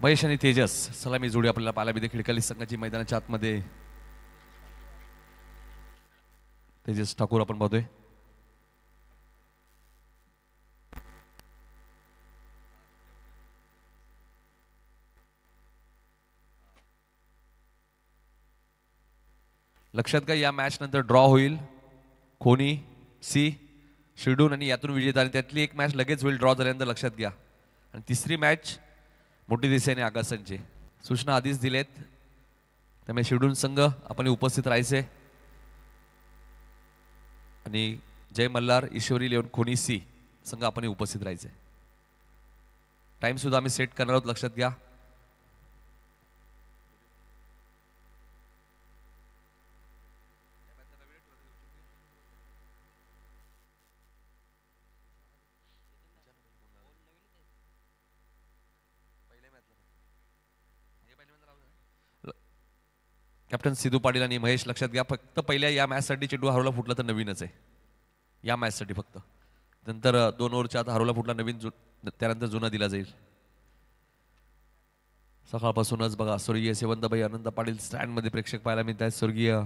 महेश आणि तेजस सलामी जोडी आपल्याला पाहायला मिळते खिडकाली संघाची मैदानाच्या आतमध्ये. तेजस ठाकूर आपण पाहतोय. लक्षात घ्या या मॅच नंतर ड्रॉ होईल. खोनी सी शिर्डून आणि यातून विजेता आणि त्यातली एक मॅच लगेच होईल ड्रॉ झाल्यानंतर लक्षात घ्या. आणि तिसरी मॅच मोठी दिसे आणि आगासनचे सूचना आधीच दिलेत. त्यामुळे शिर्डून संघ आपण उपस्थित राहायचे आणि जय मल्हार ईश्वरी लेवन खोनी सी संघ आपण उपस्थित राहायचे. टाइम सुद्धा आम्ही सेट करणार आहोत लक्षात घ्या. कॅप्टन सिद्धू पाटील आणि महेश लक्षात घ्या फक्त पहिल्या या मॅचसाठी चेंडू हरवला फुटला तर नवीनच आहे. या मॅचसाठी फक्त नंतर 2 ओव्हरच्या आत हरवला फुटला नवीन त्यानंतर जुना दिला जाईल. सकाळपासूनच बघा स्वर्गीय सेवंतभाई अनंत पाटील स्टँडमध्ये प्रेक्षक पाहायला मिळत आहेत. स्वर्गीय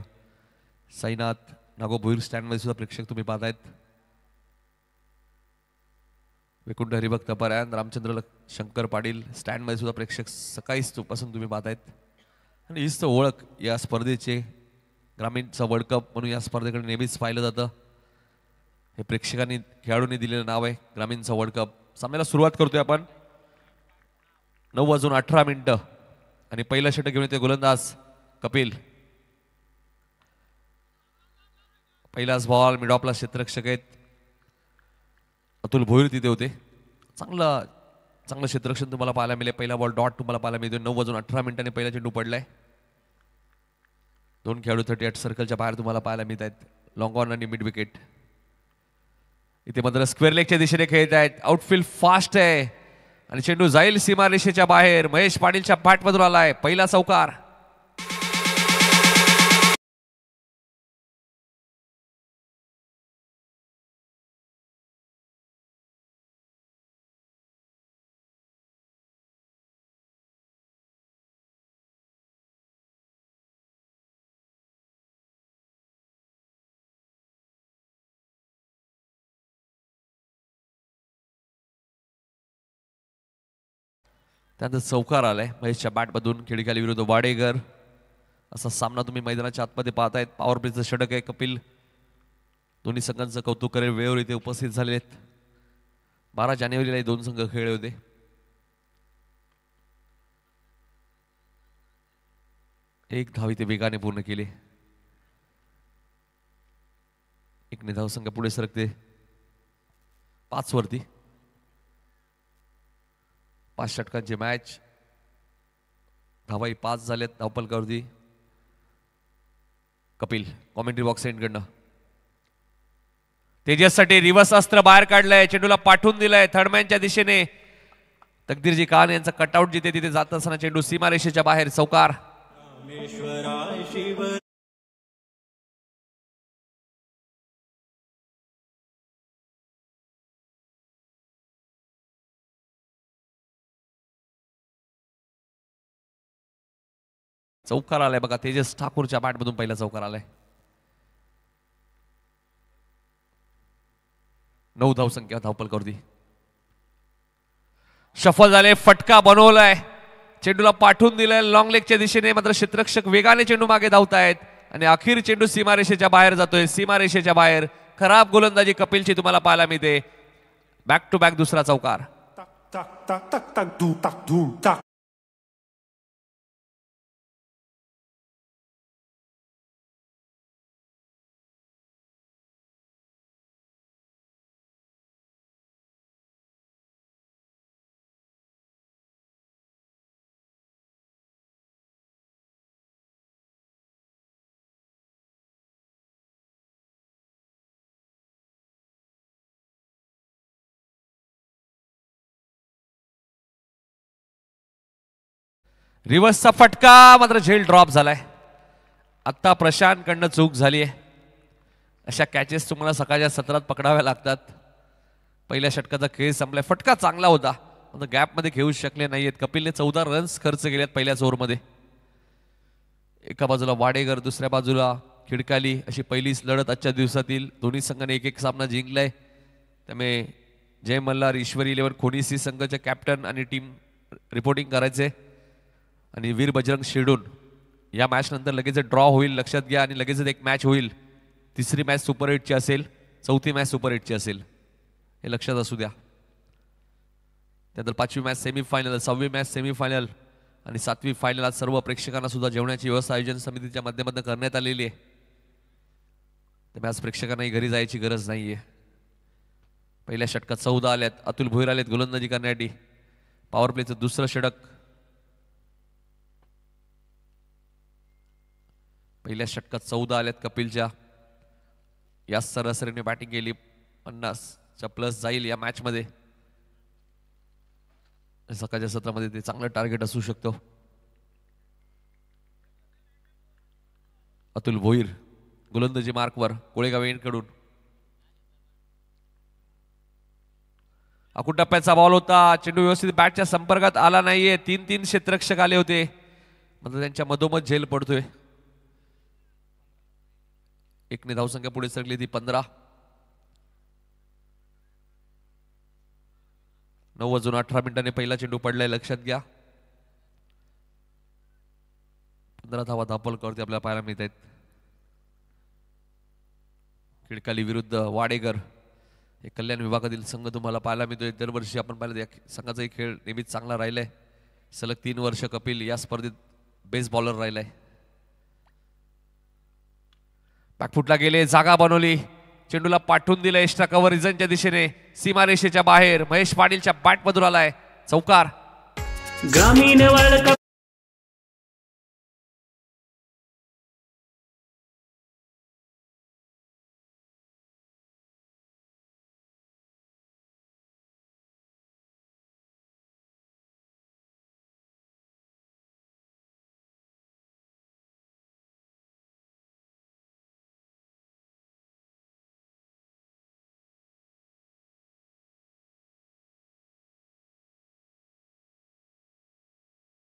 साईनाथ नागो भोईर स्टँडमध्ये सुद्धा प्रेक्षक तुम्ही पाहतायत. वैकुंठ हरिभक्त परायण रामचंद्र शंकर पाटील स्टँडमध्ये सुद्धा प्रेक्षक सकाळीच पासून तुम्ही पाहतायत. आणि हीच तर ओळख या स्पर्धेचे ग्रामीणचा वर्ल्ड कप म्हणून या स्पर्धेकडे नेहमीच पाहिलं जातं. हे प्रेक्षकांनी खेळाडूंनी दिलेलं नाव आहे ग्रामीणचा वर्ल्ड कप. सामन्याला सुरुवात करतोय आपण. 9:18 आणि पहिला षटक घेऊन येते गोलंदाज कपिल. पहिलाच बॉल मिड ऑफला क्षेत्ररक्षक आहेत अतुल भोईर तिथे होते. चांगलं क्षेत्ररक्षण तुम्हाला पाहायला मिळेल. पहिला बॉल डॉट तुम्हाला पाहायला मिळतो. 9:18 पहिला चेंडू पडलाय. 2 खेळाडू 38 सर्कलच्या बाहेर तुम्हाला पाहायला मिळत आहेत. लॉंग ऑन आणि मिड विकेट. इथे मात्र स्क्वेअर लेगच्या दिशेने खेळत आहेत. आउटफील्ड फास्ट आहे आणि चेंडू जाईल सीमारेषेच्या बाहेर. महेश पाटीलच्या बॅटमधून आलाय पहिला चौकार. त्यानंतर चौकार आलाय महेशच्या बॅटमधून. खिडकाली विरुद्ध वाडेकर असा सामना तुम्ही मैदानाच्या आतमध्ये पाहतायत. पॉवर प्लेचं षटक आहे. कपिल दोन्ही संघांचं कौतुक करेल वेळेवर इथे उपस्थित झालेले आहेत. 12 जानेवारीला हे 2 संघ खेळले होते. एक धाव इथे वेगाने पूर्ण केले. एक धाव संघ पुढे सरकते 5 वरती. 5 षटकांची मॅच. धावाई 5 झालेत धावपलकावरती. कपिल कॉमेंट्री बॉक्स एंडकडनं तेजससाठी रिव्हर्स अस्त्र बाहेर काढलंय. चेंडूला पाठवून दिलंय थर्डमॅनच्या दिशेने. तकदीरजी कान यांचा कटआउट जिथे तिथे जात असताना चेंडू सीमारेषेच्या बाहेर. चौकार. चौकार आलाय बघा. तेजस ठाकूरच्या बॅटमधून पहिला चौकार आलाय. 9 धावसंख्या धावपलकावरती. शफल झाले. फटका बनवलाय. चेंडूला पाठवून दिलाय लॉंग लेगच्या दिशेने. मात्र क्षेत्ररक्षक वेगाने चेंडू मागे धावतायत आणि अखेर चेंडू सीमारेषेच्या बाहेर जातोय. सीमारेषेच्या बाहेर. खराब गोलंदाजी कपिलची तुम्हाला पाहायला मिळते. बॅक टू बॅक दुसरा चौकार. रिव्हर्सचा फटका मात्र झेल ड्रॉप झालाय. आता प्रशांत कडनं चूक झाली आहे. अशा कॅचेस तुम्हाला सकाळच्या सत्रात पकडाव्या लागतात. पहिल्या षटकाचा खेळ संपलाय. फटका चांगला होता गॅपमध्ये घेऊ शकले नाहीयेत. कपिलने 14 रन्स खर्च केलेत पहिल्याच ओव्हरमध्ये. एका बाजूला वाडेकर, दुसऱ्या बाजूला खिडकाली, अशी पहिलीच लढत आजच्या दिवसातील. दोन्ही संघाने एक एक सामना जिंकलाय. त्यामुळे जय मल्हार, ईश्वरी 11 खोनीसी संघाचे कॅप्टन आणि टीम रिपोर्टिंग करायचे. आणि वीर बजरंग शिरडून या मॅच नंतर लगेच ड्रॉ होईल, लक्षात घ्या. आणि लगेच एक मॅच होईल. तिसरी मॅच सुपर 8ची असेल, चौथी मॅच सुपर 8ची असेल, हे लक्षात असू द्या. त्यानंतर 5वी मॅच सेमीफायनल, 6वी मॅच सेमीफायनल आणि 7वी फायनल. आज सर्व प्रेक्षकांना सुद्धा जेवणाची व्यवस्था आयोजन समितीच्या माध्यमातून करण्यात आलेली आहे. त्यामुळे आज प्रेक्षकांनाही घरी जायची गरज नाहीये. पहिल्या षटकात 14 आल्यात. अतुल भोईर आलेत गोलंदाजी करण्यासाठी. पॉवर प्लेचं दुसरं षटक. पहिल्या षटकात 14 आल्यात कपिलच्या. या सरासरीने बॅटिंग केली. 50च्या प्लस जाईल या मॅच मध्ये. सकाळच्या सत्रामध्ये ते चांगलं टार्गेट असू शकतो. अतुल भोईर गोलंदाजी मार्कवर कोळेगाव कडून. अकुट टप्प्याचा बॉल होता. चेंडू व्यवस्थित बॅटच्या संपर्कात आला नाहीये. 3 क्षेत्ररक्षक आले होते, म्हणजे त्यांच्या मधोमध झेल पडतोय. एकने धावसंख्या पुढे सरकली ती 15. 9 वाजून 18 मिनिटांनी पहिला चेंडू पडलाय, लक्षात घ्या. 15 धावा धापल करते आपल्याला पाहायला मिळत आहेत. खिडकाली विरुद्ध वाडेकर हे कल्याण विभागातील संघ तुम्हाला पाहायला मिळतोय. दरवर्षी आपण पाहिलं संघाचा खेळ नेहमीच चांगला राहिलाय. सलग 3 वर्ष कपिल या स्पर्धेत बेस्ट बॉलर राहिलाय. बॅकफुटला गेले, जागा बनवली, चेंडूला पाठवून दिलं एक्स्ट्रा कव्हर रिझनच्या दिशेने. सीमारेषेच्या बाहेर महेश पाटीलच्या बॅट मधून आलाय चौकार. ग्रामीण वर्ल्ड कप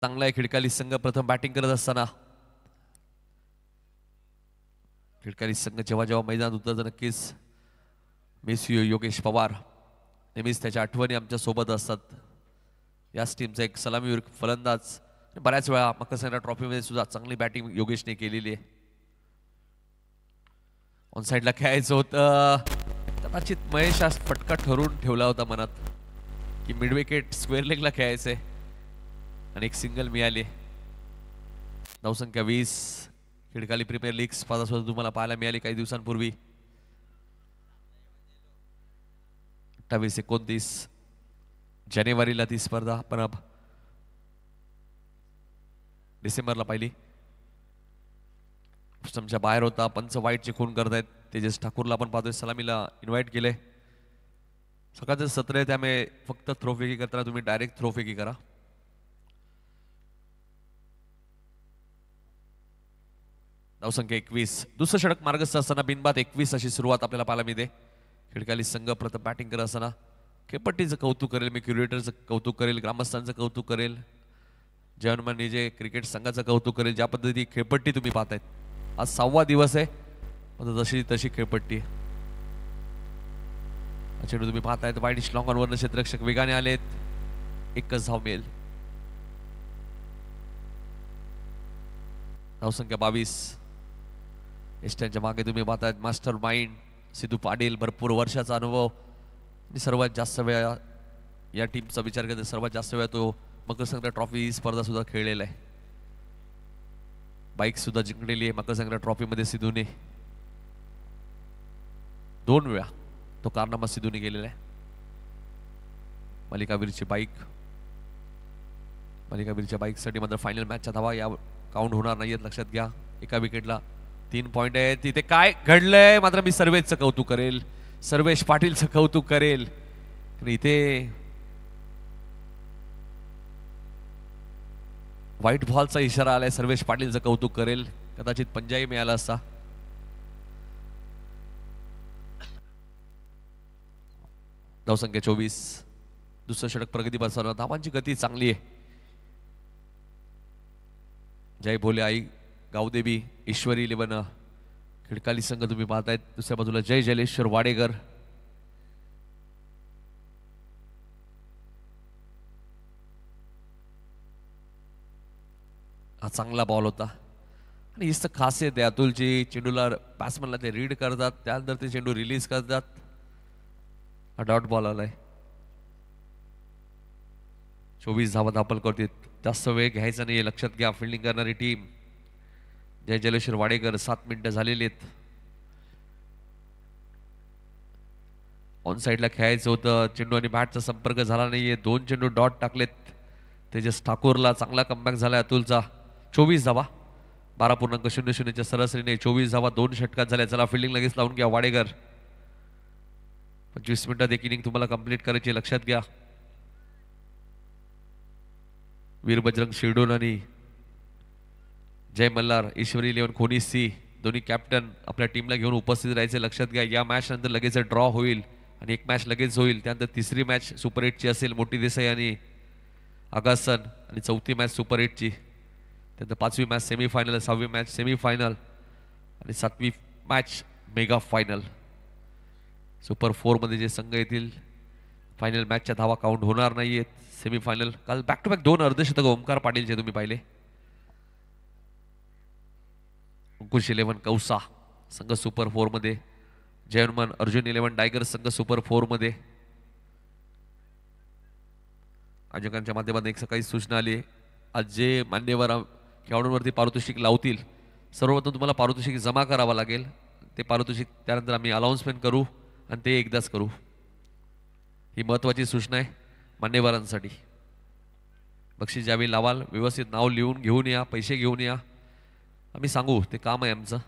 चांगला आहे खिडकाली संघ. प्रथम बॅटिंग करत असताना खिडकाली संघ जेव्हा जेव्हा मैदानात उतरतं नक्कीच मिस यू योगेश पवार नेहमीच त्याच्या आठवणी आमच्या सोबत असतात. याच टीमचा एक सलामीवीर फलंदाज. बऱ्याच वेळा मकर संक्रांत ट्रॉफीमध्ये सुद्धा चांगली बॅटिंग योगेशने केलेली आहे. ऑन साईडला खेळायचं होतं, कदाचित महेश आज फटका ठरवून ठेवला होता मनात की मिड विकेट स्क्वेअर लेगला खेळायचंय आणि एक सिंगल मिळाली. धावसंख्या 20. खिडकाली प्रीमियर लीग स्पर्धा सुद्धा तुम्हाला पाहायला मिळाली काही दिवसांपूर्वी. 28-29 जानेवारीला ती स्पर्धा आपण डिसेंबरला पाहिली. स्टंपच्या बाहेर होता. पंच वाईटचे खून करतायत. तेजस ठाकूरला आपण पाहतोय सलामीला इन्व्हाइट केलंय. सकाळचं सत्र आहे त्यामुळे फक्त थ्रोफेकी करताना तुम्ही डायरेक्ट थ्रोफेकी करा. धावसंख्या 21. दुसरं षटक मार्गस्थ असताना बिनबाद 21 अशी सुरुवात आपल्याला पाहायला मिळते. खिडकाली संघ प्रथम बॅटिंग करत असताना खेळपट्टीचं कौतुक करेल मी, क्युरेटरचं कौतुक करेल, ग्रामस्थांचं कौतुक करेल, जयहनुमान जे क्रिकेट संघाचं कौतुक करेल. ज्या पद्धती खेळपट्टी तुम्ही पाहतायत, आज 6वा दिवस आहे, जशी तशी खेळपट्टी. चेंडू तुम्ही पाहतायत वाईड लॉंग ऑनवरनं क्षेत्ररक्षक वेगाने आलेत. एकच धाव मिळेल. धावसंख्या 22. एस्टनच्या मागे तुम्ही पाहतायत मास्टर माइंड सिद्धू पाटील. भरपूर वर्षाचा अनुभव आणि सर्वात जास्त वेळा या टीमचा विचार करता सर्वात जास्त वेळा तो मकर संक्रांत ट्रॉफी स्पर्धा सुद्धा खेळलेला आहे. बाईक सुद्धा जिंकलेली आहे मकर संक्रांत ट्रॉफी मध्ये सिद्धूने. 2 वेळा तो कारनामा सिद्धूने केलेला आहे. मलिकावीरची बाईक, मलिकावीरच्या बाईकसाठी मात्र फायनल मॅचच्या धावा या काउंट होणार नाहीयेत, लक्षात घ्या. एका विकेटला 3 पॉइंट आहेत. तिथे काय घडलंय मात्र मी सर्वेशचं कौतुक करेल, सर्वेश पाटीलचं कौतुक करेल. इथे व्हाईट बॉलचा इशारा आलाय. सर्वेश पाटीलचं कौतुक करेल. कदाचित पंजाही मिळाला असता. धावसंख्या 24. दुसरं षटक प्रगती बसवणार. धावांची गती चांगली आहे. जय भोले आई गावदेवी ईश्वरी 11 खिडकाली संघ तुम्ही पाहतायत. दुसऱ्या बाजूला जय जलेश्वर वाडेकर. हा चांगला बॉल होता आणि हीच तर खासियत आहे अतुलची. चेंडूला बॅट्समनला ते रीड करतात, त्यानंतर ते चेंडू रिलीज करतात. हा डॉट बॉल आलाय. 24 धावा दाखल करते. जास्त वेळ घ्यायचा नाही, लक्षात घ्या. फिल्डिंग करणारी टीम जय जलेश्वर वाडेकर. 7 मिनिटं झालेली आहेत. ऑन साईडला खेळायचं होतं. चेंडू आणि बॅटचा संपर्क झाला नाहीये. 2 चेंडू डॉट टाकलेत. तेजस ठाकूरला चांगला कमबॅक झालाय अतुलचा. 24 धावा 12.00च्या सरासरीने 24 धावा 2 षटकात झाल्या. चला फिल्डिंग लगेच लावून घ्या वाडेकर. 25 मिनिटात एक इनिंग तुम्हाला कंप्लीट करायची, लक्षात घ्या. वीर बजरंग शिरडोन आणि जय मल्हार ईश्वरी 11 खोनी सी दोन्ही कॅप्टन आपल्या टीमला घेऊन उपस्थित राहायचे, लक्षात घ्या. या मॅच नंतर लगेच ड्रॉ होईल आणि एक मॅच लगेच होईल. त्यानंतर तिसरी मॅच सुपर 8ची असेल, मोठी देसाई आणि आगासन, आणि चौथी मॅच सुपर 8ची. त्यानंतर 5वी मॅच सेमीफायनल, 6वी मॅच सेमीफायनल आणि 7वी मॅच मेगा फायनल. सुपर 4मध्ये जे संघ येतील फायनल मॅचच्या धावा काउंट होणार नाहीयेत. सेमीफायनल काल बॅक टू बॅक 2 अर्धशतक ओमकार पाटीलचे तुम्ही पाहिले. अंकुश 11 कौसा संघ सुपर 4मध्ये. जयमान अर्जुन 11 डायगर संघ सुपर 4मध्ये. आयोजकांच्या माध्यमातून एक सकाळी सूचना आली. आज जे मान्यवर खेळाडूंवरती पारितोषिक लावतील सर्वप्रथम तुम्हाला पारितोषिक जमा करावं लागेल. ते पारितोषिक त्यानंतर आम्ही अनाउन्समेंट करू आणि ते एकदाच करू. ही महत्त्वाची सूचना आहे मान्यवरांसाठी. बक्षीस ज्यावेळी लावाल व्यवस्थित नाव लिहून घेऊन या, पैसे घेऊन या. आम्ही सांगू, ते काम आहे आमचं.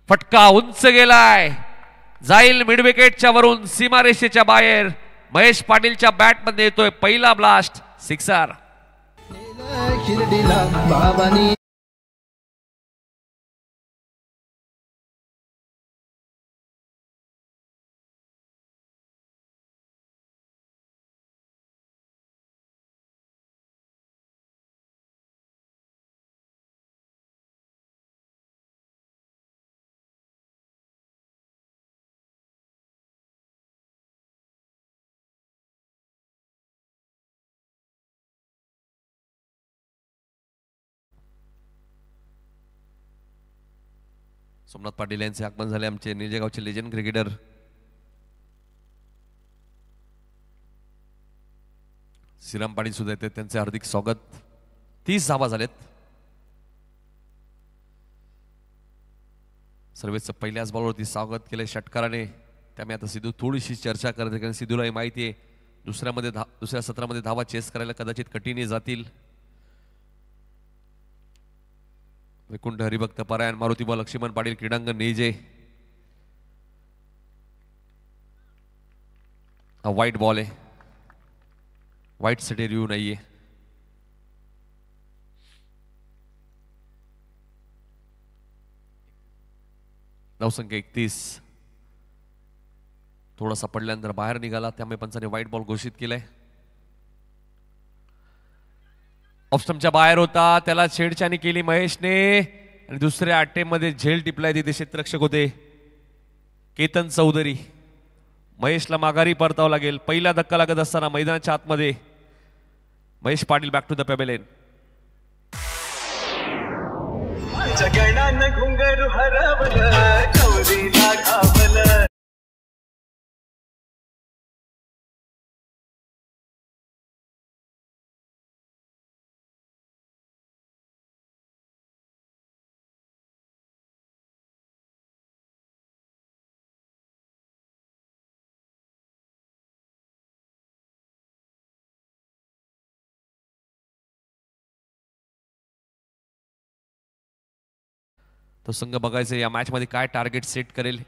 फटका उंच गेलाय, जाईल मिड विकेटच्या वरून सीमारेषेच्या बाहेर. महेश पाटीलच्या बॅट मध्ये येतोय पहिला ब्लास्ट, सिक्सर. सोमनाथ पाटील यांचे आगमन झाले, आमचे निळजेगावचे लेजंड क्रिकेटर. श्रीराम पाटील सुद्धा येते, त्यांचे हार्दिक स्वागत. 30 धावा झालेत. सर्वेचं पहिल्याच बॉलवरती स्वागत केलंय षटकाराने. त्यामुळे आता सिद्धू थोडीशी चर्चा करते, कारण सिद्धूला ही माहिती आहे दुसऱ्या सत्रामध्ये धावा चेस करायला कदाचित कठीण जातील. वैकुंठ हरिभक्त परायण मारुतीबा लक्ष्मण पाटील क्रीडांगण नेजे. हा व्हाईट बॉल आहे, व्हाईट साठी रिव्ह्यू नाहीये. धावसंख्या 31. थोडासा पडल्यानंतर बाहेर निघाला, त्यामुळे पंचाने व्हाईट बॉल घोषित केलाय. ऑफस्टमच्या बाहेर होता, त्याला छेडछाणी केली महेशने आणि दुसऱ्या अट्टेमध्ये झेल टिपलाय. तिथे क्षेत्ररक्षक होते केतन चौधरी. महेशला माघारी परतावं लागेल. पहिला धक्का लागत असताना मैदानाच्या आतमध्ये Mahesh Patil back to the pavilion. तो संघ बघायचं या मॅच मध्ये काय टार्गेट सेट करेल.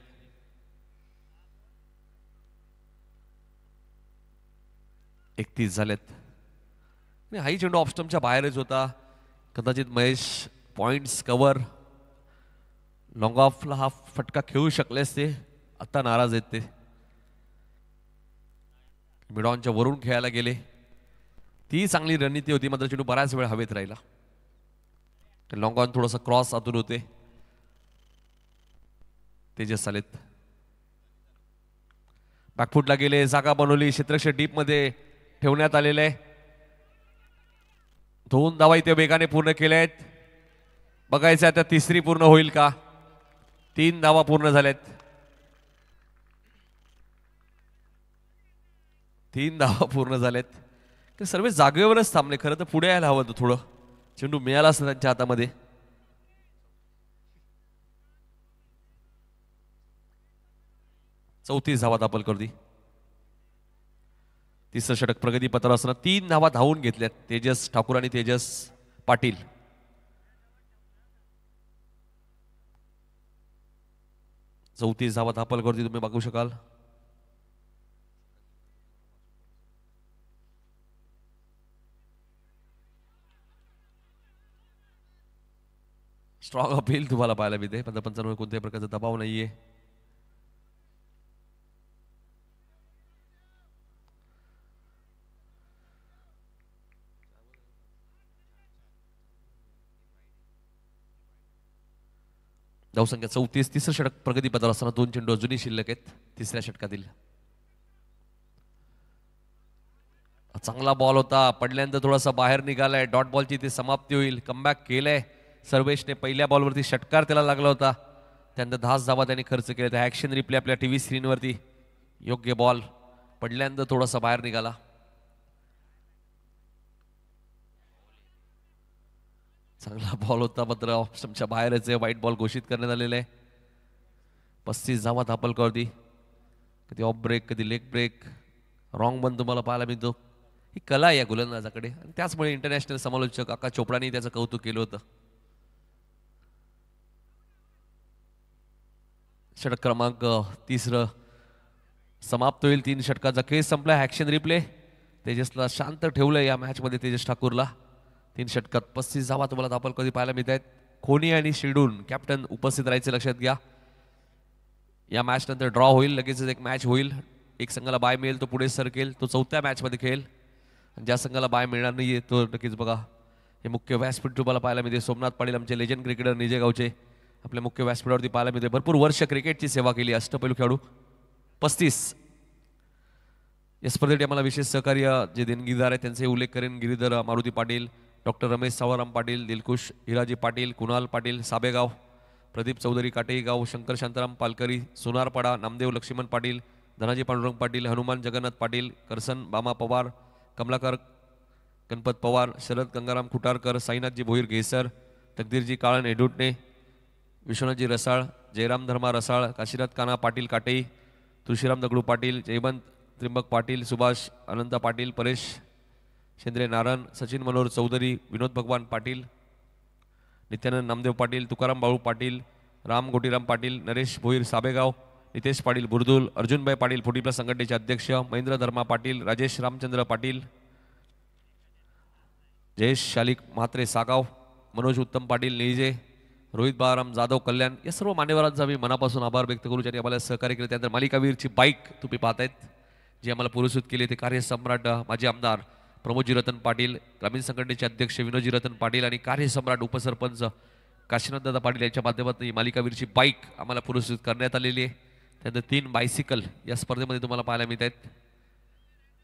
एकतीस झालेत. हाही चेंडू ऑफस्टमच्या बाहेरच होता. कदाचित महेश पॉइंट्स कव्हर लॉंग ऑफला हा फटका खेळू शकले असते. आता नाराज आहेत ते. मिडॉनच्या वरून खेळायला गेले. ती चांगली रणनीती होती, मात्र चेंडू बराच वेळ हवेत राहिला. लॉंग ऑन थोडासा क्रॉस आतून होते. तेजस आलेत. बॅकफुटला गेले, जागा बनवली, क्षेत्ररक्षक डीप मध्ये ठेवण्यात आलेले आहे. 2 धावा इथे वेगाने पूर्ण केल्या आहेत. बघायचं आता तिसरी पूर्ण होईल का. 3 धावा पूर्ण झाल्यात. 3 धावा पूर्ण झाल्यात. ते सर्व जागेवरच थांबले. खरं तर पुढे यायला हवं होतं थोडं. चेंडू मिळाला असता त्यांच्या हातामध्ये. 34 धावा दाखल करती. तिसरं षटक प्रगतीपत्रावर असताना 3 धावा धावून घेतल्यात तेजस ठाकूर आणि तेजस पाटील. चौतीस धावा दाखल करती तुम्ही बघू शकाल. स्ट्रॉंग अपील तुम्हाला पाहायला मिळते. पंचांवर कोणत्याही प्रकारचा दबाव नाहीये. धावसंख्या 34. तिसरं षटक प्रगतीपथावर असताना 2 चेंडू अजूनही शिल्लक आहेत तिसऱ्या षटकातील. चांगला बॉल होता, पडल्यानंतर थोडासा बाहेर निघालाय. डॉट बॉलची ती समाप्ती होईल. कमबॅक केलंय सर्वेशने. पहिल्या बॉलवरती षटकार त्याला लागला होता. त्यानंतर 10 धावा त्यांनी खर्च केले. त्या ऍक्शन रिप्ले आपल्या टीव्ही स्क्रीनवरती. योग्य बॉल पडल्यानंतर थोडासा बाहेर निघाला. चांगला बॉल होता, मात्र ऑप्शनच्या बाहेरच आहे. वाईट बॉल घोषित करण्यात आलेला आहे. 35 धावा दाखल करती. कधी ऑफ ब्रेक, कधी लेग ब्रेक, रॉंग बन तुम्हाला पाहायला मिळतो. ही कला आहे या गोलंदाजाकडे आणि त्याचमुळे इंटरनॅशनल समालोचक आकाश चोपडाने त्याचं कौतुक केलं होतं. षटक क्रमांक 3 समाप्त होईल. 3 षटकाचा खेळ संपला. Action replay. तेजसला शांत ठेवलंय या मॅच मध्ये तेजस ठाकूरला. 3 षटकात 35 धावा तुम्हाला दाखल कधी पाहायला मिळत आहेत. खोनी आणि शिरडून कॅप्टन उपस्थित राहायचे लक्षात घ्या. या मॅच नंतर ड्रॉ होईल. लगेचच एक मॅच होईल. एक संघाला बाय मिळेल तो पुढे सरकेल, तो 4थ्या मॅच मध्ये खेळेल. ज्या संघाला बाय मिळणार नाहीये तो नक्कीच बघा. हे मुख्य व्यासपीठ तुम्हाला पाहायला मिळते. सोमनाथ पाटील आमचे लेजंड क्रिकेटर निजे गावचे आपल्या मुख्य व्यासपीठावरती पाहायला मिळते. भरपूर वर्ष क्रिकेटची सेवा केली अष्टपैलू खेळाडू. 35 या स्पर्धेसाठी आम्हाला विशेष सहकार्य जे देणगीदार आहेत त्यांचे उल्लेख करेन. गिरीधर मारुती पाटील, डॉक्टर रमेश सावराम पाटील, दिलकुश हिराजी पाटील, कुणाल पाटील साबेगाव, प्रदीप चौधरी काटेगाव, शंकर शांताराम पालकरी सोनारपाडा, नामदेव लक्ष्मण पाटील, धनाजी पांडुरंग पाटील, हनुमान जगन्नाथ पाटील, करसन बामा पवार, कमलाकर गणपत पवार, शरद गंगाराम खुटारकर, साईनाथजी भोईर घेसर, तकदीरजी काळन एडुटणे, विश्वनाथजी रसाळ, जयराम धर्मा रसाळ, काशीनाथ काना पाटील काटेई, तुळशीराम दगडू पाटील, जयवंत त्रिंबक पाटील, सुभाष अनंत पाटील, परेश शेंद्रे नारायण, सचिन मनोहर चौधरी, विनोद भगवान पाटील, नित्यानंद नामदेव पाटील, तुकाराम बाळू पाटील, राम गोटीराम पाटील, नरेश भोईर साबेगाव, नितेश पाटील बुर्दुल, अर्जुनभाई पाटील फुटीप्ला संघटनेचे अध्यक्ष, महेंद्र धर्मा पाटील, राजेश रामचंद्र पाटील, जयेश शालिक म्हात्रे सागाव, मनोज उत्तम पाटील निजे, रोहित बाळाराम जाधव कल्याण, या सर्व मान्यवरांचा मी मनापासून आभार व्यक्त करू ज्यांनी आम्हाला सहकार्य केले. त्यानंतर मालिकावीरची बाईक तुम्ही पाहतायत जी आम्हाला पुरस्कृत केली. ते कार्यसम्राट माजी आमदार प्रमोदजी रतन पाटील, ग्रामीण संघटनेचे अध्यक्ष विनोदजी रतन पाटील आणि कार्यसम्राट उपसरपंच काशीनाथदादा पाटील यांच्या माध्यमातून ही मालिकावीरची बाईक आम्हाला पुरस्कृत करण्यात आलेली आहे. त्यानंतर 3 बायसिकल या स्पर्धेमध्ये तुम्हाला पाहायला मिळत आहेत.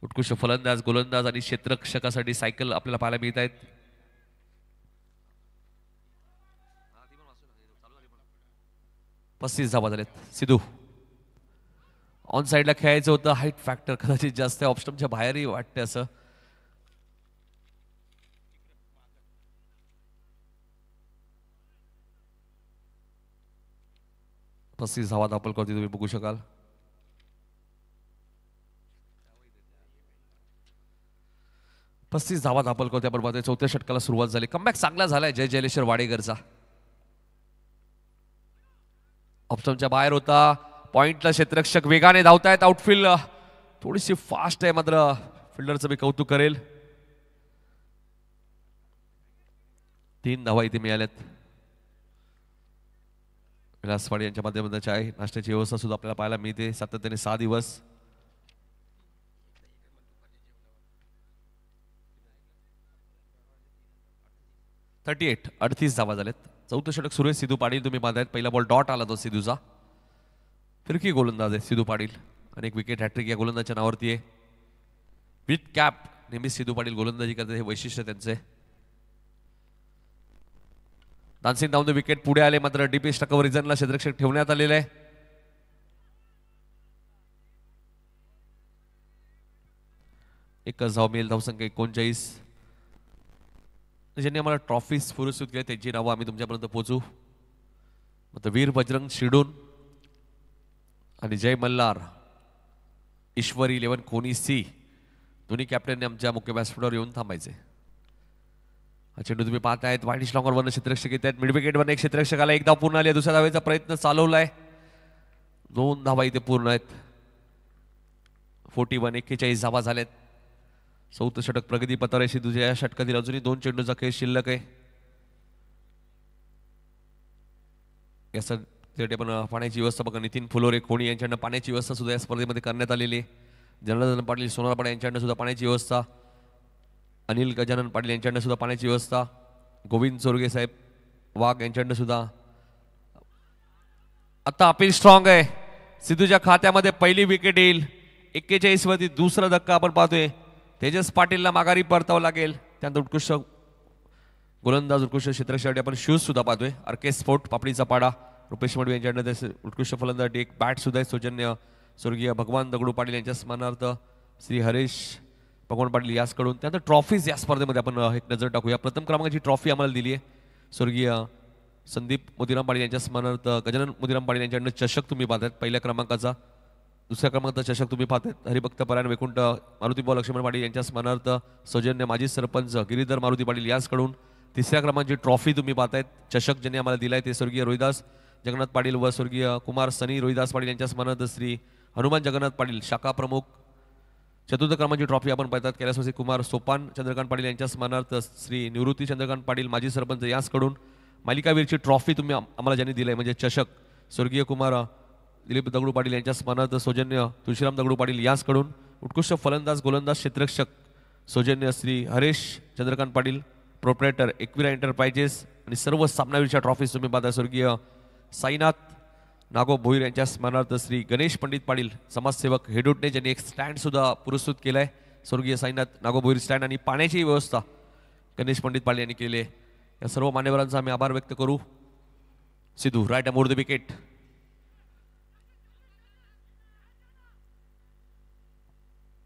उत्कृष्ट फलंदाज, गोलंदाज आणि क्षेत्ररक्षकासाठी सायकल आपल्याला पाहायला मिळत आहेत. पस्तीस धावा झालेत. सिद्धू ऑन साईडला खेळायचं होतं. हाईट फॅक्टर कदाचित जास्त ऑप्शनच्या बाहेरही वाटते असं. पस्तीस धावा दाखल करते तुम्ही बघू शकाल. पस्तीस धावा दाखल करते. बरोबर 4थ्या षटकाला सुरुवात झाली. कमबॅक चांगला झालाय जय जयलेश्वर वाडेकरचा. ऑप्शनच्या बाहेर होता. पॉइंटला क्षेत्ररक्षक वेगाने धावतायत. आउटफील्ड थोडीशी फास्ट आहे, मात्र फिल्डरचं मी कौतुक करेल. 3 धावा इथे मिळाल्यात. विलासवाडी यांच्या माध्यमातून आहे नाश्त्याची व्यवस्था सुद्धा आपल्याला पाहायला मिळते सातत्याने 6 दिवस. 38 धावा झाल्यात. चौथं षटक सुरू आहे. सिद्धू पाटील तुम्ही पाहतायत. पहिला बॉल डॉट आला तो सिद्धूचा. फिरकी गोलंदाज आहे सिद्धू पाटील आणि एक विकेट हॅट्रिक या गोलंदाजच्या नावावरती आहे. विथ कॅप नेहमीच सिद्धू पाटील गोलंदाजी करतात, हे वैशिष्ट्य त्यांचे. डान्सिंग डाऊन द विकेट पुढे आले, मात्र डीपी स्टकवर रिझनला क्षेत्ररक्षक ठेवण्यात आलेले आहे. एकच धाव मिळेल. धावसंख्या 39. ज्यांनी आम्हाला ट्रॉफीज पुरस्कृत केल्या त्यांची नावं आम्ही तुमच्यापर्यंत पोहोचू. मात्र वीर बजरंग शिडून आणि जय मल्हार, ईश्वरी 11 कोनी सी दोन्ही कॅप्टनने आमच्या मुख्य व्यासपीठावर येऊन थांबायचे. हा चेंडू तुम्ही पाहतायत. वाईट लॉंगर वरनं क्षेत्ररक्षक येत आहेत. मिड विकेटवरनं एक क्षेत्ररक्षक आला. एक धाव पूर्ण आली. दुसऱ्या धावेचा प्रयत्न चालवलाय. 2 धावा इथे पूर्ण आहेत. 41 धावा झाल्यात. चौथं षटक प्रगती पथावर आहे सिद्धूच्या. या षटकातील अजूनही 2 चेंडूचा खेळ शिल्लक आहे. यासाठी आपण पाण्याची व्यवस्था बघा. नितीन फुलोरे कोणी यांच्याकडनं पाण्याची व्यवस्था सुद्धा या स्पर्धेमध्ये करण्यात आलेली आहे. जनार्दन पाटील सोनारपाडा यांच्याकडनं सुद्धा पाण्याची व्यवस्था. अनिल गजानन पाटील यांच्याकडनं सुद्धा पाण्याची व्यवस्था. गोविंद चोरगे साहेब वाघ यांच्याकडनं सुद्धा. आता अपील स्ट्रॉंग आहे. सिद्धूच्या खात्यामध्ये पहिली विकेट येईल. 41 वरती दुसरा धक्का आपण पाहतोय. तेजस पाटीलला माघारी परतावं लागेल. त्यानंतर उत्कृष्ट गोलंदाज, उत्कृष्ट क्षेत्ररक्षक आपण शूज सुद्धा पाहतोय. आरके स्पोर्ट पापडीचा पाडा रुपेश मडवी यांच्याकडनं उत्कृष्ट फलंदाज. एक बॅट सुद्धा आहे. सौजन्य स्वर्गीय भगवान दगडू पाटील यांच्या स्मरणार्थ श्री हरीश भगवान पाटील याचकडून. त्यानंतर ट्रॉफीज या स्पर्धेमध्ये आपण एक नजर टाकूया. प्रथम क्रमांकाची ट्रॉफी आम्हाला दिली आहे स्वर्गीय संदीप मोतीराम पाटील यांच्या स्मरणार्थ गजानन मोतीराम पाटील यांच्याकडनं चषक तुम्ही पाहतायत पहिल्या क्रमांकाचा. दुसऱ्या क्रमांकाचा चषक तुम्ही पाहतायत हरिभक्त परायण वैकुंठ मारुती बुवा लक्ष्मण पाटील यांच्या स्मरणार्थ सौजन्य माजी सरपंच गिरीधर मारुती पाटील याचकडून. तिसऱ्या क्रमांकाची ट्रॉफी तुम्ही पाहतायत. चषक ज्यांनी आम्हाला दिलाय ते स्वर्गीय रोहिदास जगन्नाथ पाटील व स्वर्गीय कुमार सनी रोहिदास पाटील यांच्या स्मरणार्थ श्री हनुमान जगन्नाथ पाटील शाखा प्रमुख. चतुर्थ क्रमांकाची ट्रॉफी आपण पाहतात कैलासवासी कुमार सोपान चंद्रकांत पाटील यांच्या स्मरणार्थ श्री निवृत्ती चंद्रकांत पाटील माजी सरपंच याचकडून. मालिकावीरची ट्रॉफी तुम्ही आम्हाला ज्यांनी दिलाय म्हणजे चषक स्वर्गीय कुमार दिलीप दगडू पाटील यांच्या स्मरणार्थ सौजन्य तुळशीराम दगडू पाटील याचकडून. उत्कृष्ट फलंदाज गोलंदाज क्षेत्ररक्षक सौजन्य श्री हरेश चंद्रकांत पाटील प्रोप्रायटर एकविरा एंटरप्राइजेस. आणि सर्व सामनावीरच्या ट्रॉफीज तुम्ही पाहता स्वर्गीय साईनाथ नागो भोईर यांच्या स्मरणार्थ श्री गणेश पंडित पाटील समाजसेवक हेडोटने ज्यांनी एक स्टँड सुद्धा पुरस्कृत केलाय स्वर्गीय साईनाथ नागो भोईर स्टँड. आणि पाण्याची व्यवस्था गणेश पंडित पाटील यांनी केली आहे. या सर्व मान्यवरांचा आम्ही आभार व्यक्त करू. Sidhu right among the wicket.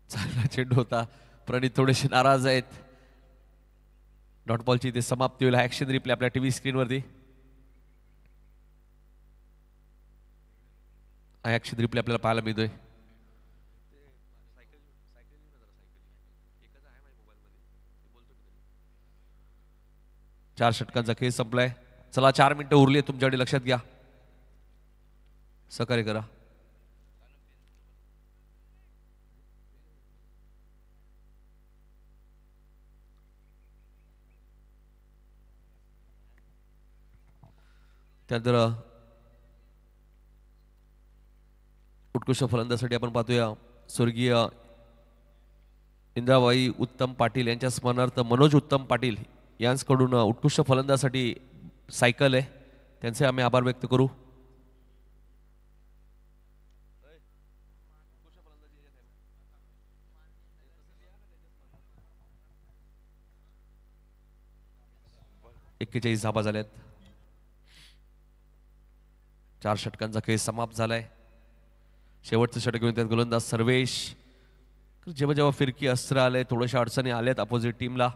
चांगला चेंडू होता. प्रणित थोडेसे नाराज आहेत. डॉट बॉलची इथे समाप्ती होईल. ऍक्शन रिप्ले आपल्या टीव्ही स्क्रीनवरती. ऍक्शन रिप्ले आपल्याला पाहायला मिळतोय. चार षटकांचा खेळ संपलाय. चला 4 मिनिटं उरली आहेत तुमच्याकडे. लक्षात घ्या. सहकार्य करा. त्यानंतर उत्कृष्ट फलंदाजासाठी आपण पाहतोया स्वर्गीय इंद्राबाई उत्तम पाटील यांच्या स्मरणार्थ मनोज उत्तम पाटील यांच्याकडून उत्कृष्ट फलंदाजासाठी सायकल आहे. त्यांचे आम्ही आभार व्यक्त करू. एक्केचाळीस धावा झाल्यात. 4 षटकांचा खेळ समाप्त झालाय. शेवटचं षटक घेऊन त्यात गोलंदाज सर्वेश. जेव्हा जेव्हा फिरकी अस्त्र आले थोड्याशा अडचणी आल्यात अपोजिट टीमला.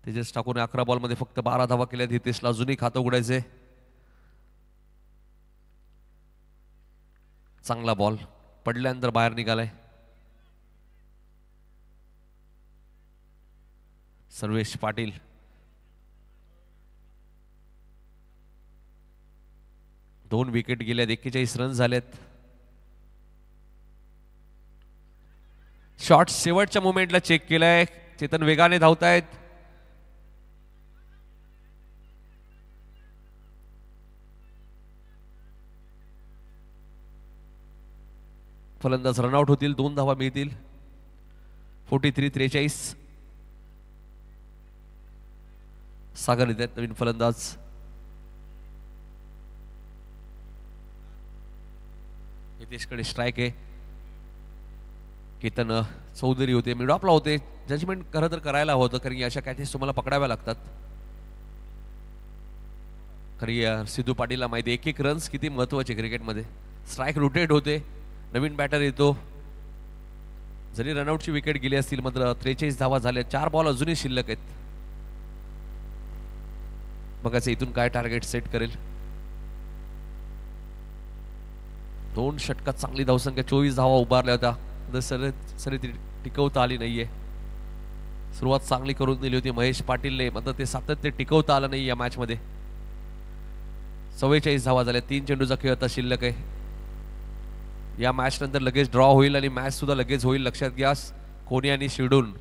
तेजस ठाकूरने 11 बॉलमध्ये फक्त 12 धावा केल्यात. हितेशला अजूनही खातं उघडायचे. चांगला बॉल पडल्यानंतर बाहेर निघालाय. सर्वेश पाटील दोन विकेट गेल्यात. 41 रन झालेत. शॉट शेवटच्या मोमेंटला चेक केलाय. चेतन वेगाने धावतायत. फलंदाज रनआउट होतील. 2 धावा मिळतील. 43-43. सागर येत आहेत नवीन फलंदाज. हितेशकडे स्ट्राईक आहे. केतन चौधरी होते, मिडॉपला होते. जजमेंट खरं तर करायला हवं, कारण अशा कॅचेस तुम्हाला पकडाव्या लागतात. खरी सिद्धू पाटीलला माहिती एक एक रन्स किती महत्वाचे क्रिकेटमध्ये. स्ट्राईक रोटेट होते, नवीन बॅटर येतो. जरी रनआउटची विकेट गेली असतील मात्र 43 धावा झाल्या. 4 बॉल अजूनही शिल्लक आहेत. बघायचं इथून काय टार्गेट सेट करेल. 2 षटकात चांगली धावसंख्या 24 धावा उभारल्या होत्या. सरी टिकवता आली नाहीये. सुरुवात चांगली करून दिली होती महेश पाटीलने, मात्र ते सातत्य टिकवता आलं नाही या मॅच मध्ये. 44 धावा झाल्या. 3 चेंडूचा खेळ आता शिल्लक आहे. या मॅच नंतर लगेच ड्रॉ होईल आणि मॅच सुद्धा लगेच होईल, लक्षात घ्या. कोणी आणि शिडून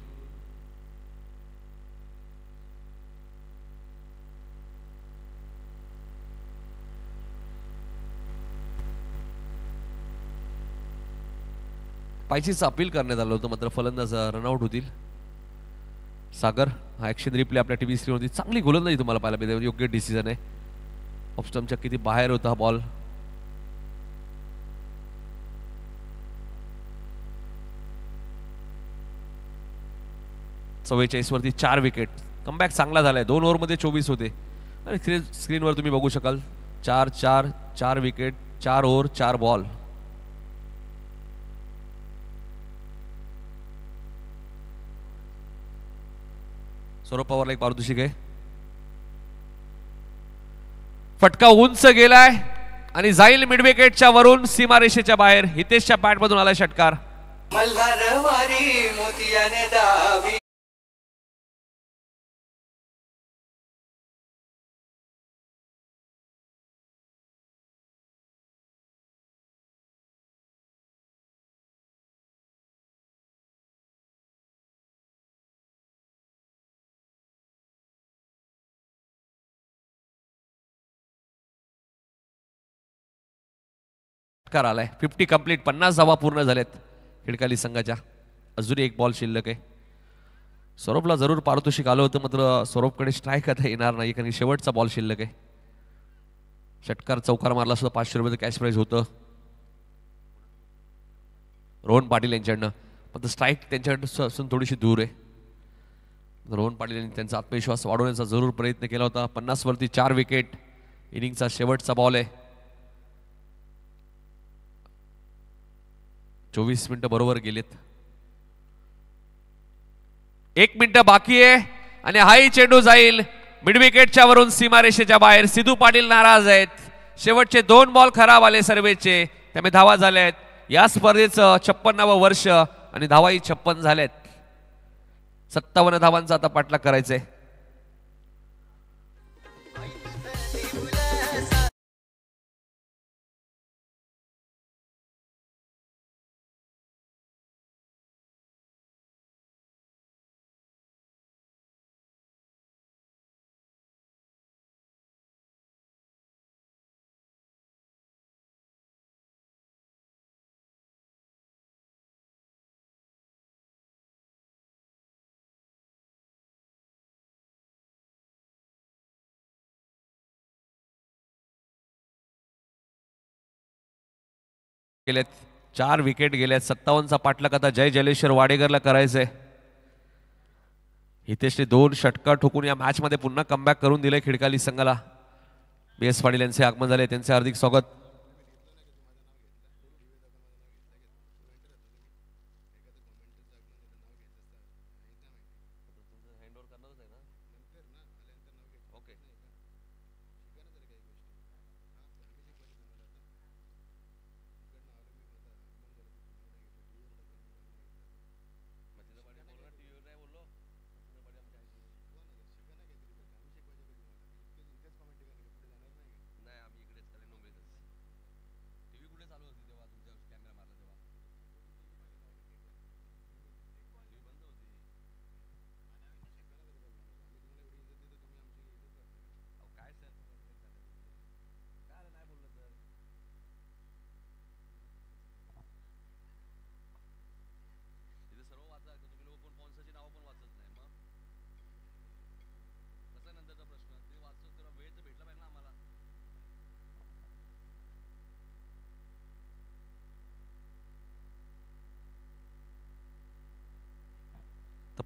पायचीचं अपील करण्यात आलं होतं, मात्र फलंदाज रनआउट होतील. सागर हा ऍक्शन रिप्ले आपल्या टीव्ही स्क्रीनवरती. चांगली गोलंदाजी तुम्हाला पाहायला मिळते. योग्य डिसिजन आहे. ऑफस्टम्पच्या किती बाहेर होता हा बॉल. वरती 4 विकेट. कमबॅक चांगला झालाय. 2 ओव्हरमध्ये 24 होते आणि स्क्रीनवर तुम्ही बघू शकाल 4 विकेट, 4 ओव्हर, 4 बॉल. सौरभ पवारला एक पारितोषिक आहे. फटका उंच गेलाय आणि जाईल मिड विकेटच्या वरून सीमारेषेच्या बाहेर. हितेशच्या बॅट मधून आलाय षटकार. आलाय. 50 कंप्लीट. 50 धावा पूर्ण झाल्यात खिडकाली संघाच्या. अजून एक बॉल शिल्लक आहे. सौरभला जरूर पारितोषिक आलं होतं, मात्र सौरभकडे स्ट्राईक आता येणार नाही, कारण शेवटचा बॉल शिल्लक आहे. षटकार चौकार मारला सुद्धा 500 रुपयाचं कॅश प्राइज होतं रोहन पाटील यांच्याकडनं. मात्र स्ट्राईक त्यांच्याकडून थोडीशी दूर आहे. रोहन पाटील यांनी त्यांचा आत्मविश्वास वाढवण्याचा जरूर प्रयत्न केला होता. 50 वरती 4 विकेट. इनिंगचा शेवटचा बॉल आहे. 24 मिनिटं बरोबर गेलेत. 1 मिनिट बाकी आहे आणि हाही चेंडू जाईल मिड विकेटच्या वरून सीमारेषेच्या बाहेर. सिद्धू पाटील नाराज आहेत. शेवटचे 2 बॉल खराब आले सर्वेचे, त्यामुळे धावा झाल्या आहेत. या स्पर्धेचं 56वे वर्ष आणि धावाही 56 झाल्यात. 57 धावांचा आता पाठलाग करायचंय. गेलेत 4 विकेट गेल्यात. 57चा पाठलाग आता जय जलेश्वर वाडेकरला करायचंय. हितेशने 2 षटकार ठोकून या मॅच मध्ये पुन्हा कमबॅक करून दिलंय खिडकाली संघाला. BS पाटील यांचे आगमन झाले, त्यांचे हार्दिक स्वागत.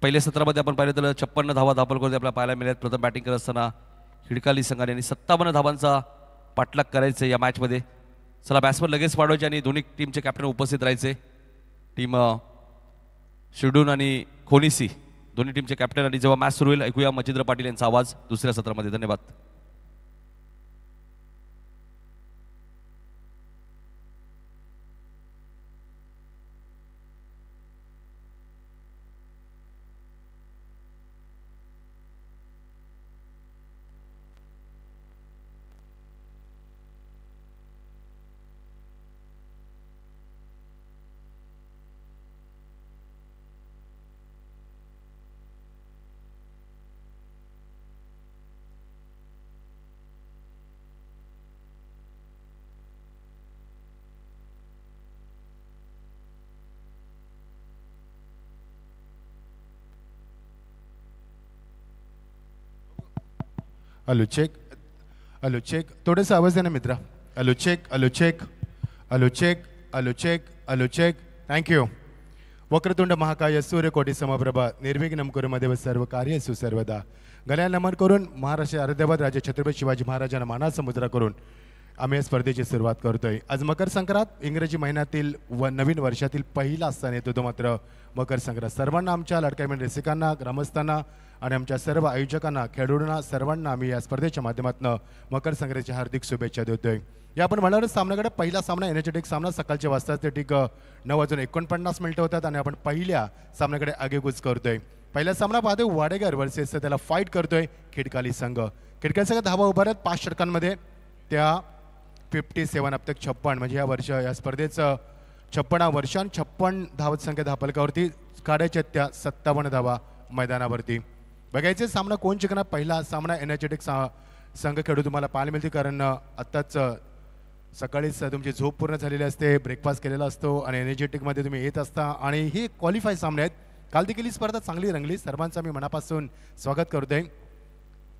पहिल्या सत्रामध्ये आपण पाहिलं तर 56 धावा धापलकरती आपल्याला पाहायला मिळाल्यात. प्रथम बॅटिंग करत असताना खिडकाली संघाने आणि 57 धावांचा पाठलाग करायचं या मॅचमध्ये. चला बॅट्समन लगेच वाढवायचे आणि दोन्ही टीमचे कॅप्टन उपस्थित राहायचे. टीम शिरडून आणि खोनिसी दोन्ही टीमचे कॅप्टन. आणि जेव्हा मॅच सुरू होईल ऐकूया मच्छिंद्र पाटील यांचा आवाज दुसऱ्या सत्रामध्ये. धन्यवाद. Hello check. Hello check. थोडंसं आवाज आहे ना मित्रा. Hello check. Hello check. Hello check. Hello check. Hello check. Thank you. वक्रतुंड महाकाय सूर्यकोटी समप्रभा निर्विघ्नं कुरु मदेव सर्व कार्येषु सर्वदा. गळ्याला नमन करून महाराष्ट्र आराध्यवत राजे छत्रपती शिवाजी महाराजांना मानाचा मुद्रा करून आम्ही या स्पर्धेची सुरुवात करतोय. आज मकर संक्रांत इंग्रजी महिन्यातील नवीन वर्षातील पहिला सण येतो तो मात्र मकर संक्रांत. सर्वांना आमच्या लाडक्या रसिकांना ग्रामस्थांना आणि आमच्या सर्व आयोजकांना खेळाडूंना सर्वांना आम्ही या स्पर्धेच्या माध्यमातून मकर संक्रांतीच्या हार्दिक शुभेच्छा देतोय. या आपण म्हणणार सामन्याकडे पहिला सामना एनर्जेटिक सामना सकाळच्या वाजता ते ठीक 9:49 होतात आणि आपण पहिल्या सामन्याकडे आगेकूच करतोय. पहिला सामना पाहतोय वाडेकर वर्सेस त्याला फाईट करतोय खिडकाली संघ. खिडकाली संघ धावा उभारत 5 षटकांमध्ये त्या 57 अब तक 56 म्हणजे या स्पर्धेचं 56 वर्ष आणि 56 धावत संख्या धापलकावरती काढायच्या त्या 57 धावा मैदानावरती. बघायचे सामना कोण जिंकणार. पहिला सामना एनर्जेटिक संघ खेळू तुम्हाला पाहायला मिळते कारण आत्ताच सकाळीच तुमची झोप पूर्ण झालेली असते, ब्रेकफास्ट केलेला असतो आणि एनर्जेटिकमध्ये तुम्ही येत असता आणि ही क्वालिफाय सामने आहेत. काल देखील ही स्पर्धा चांगली रंगली. सर्वांचं मी मनापासून स्वागत करतोय.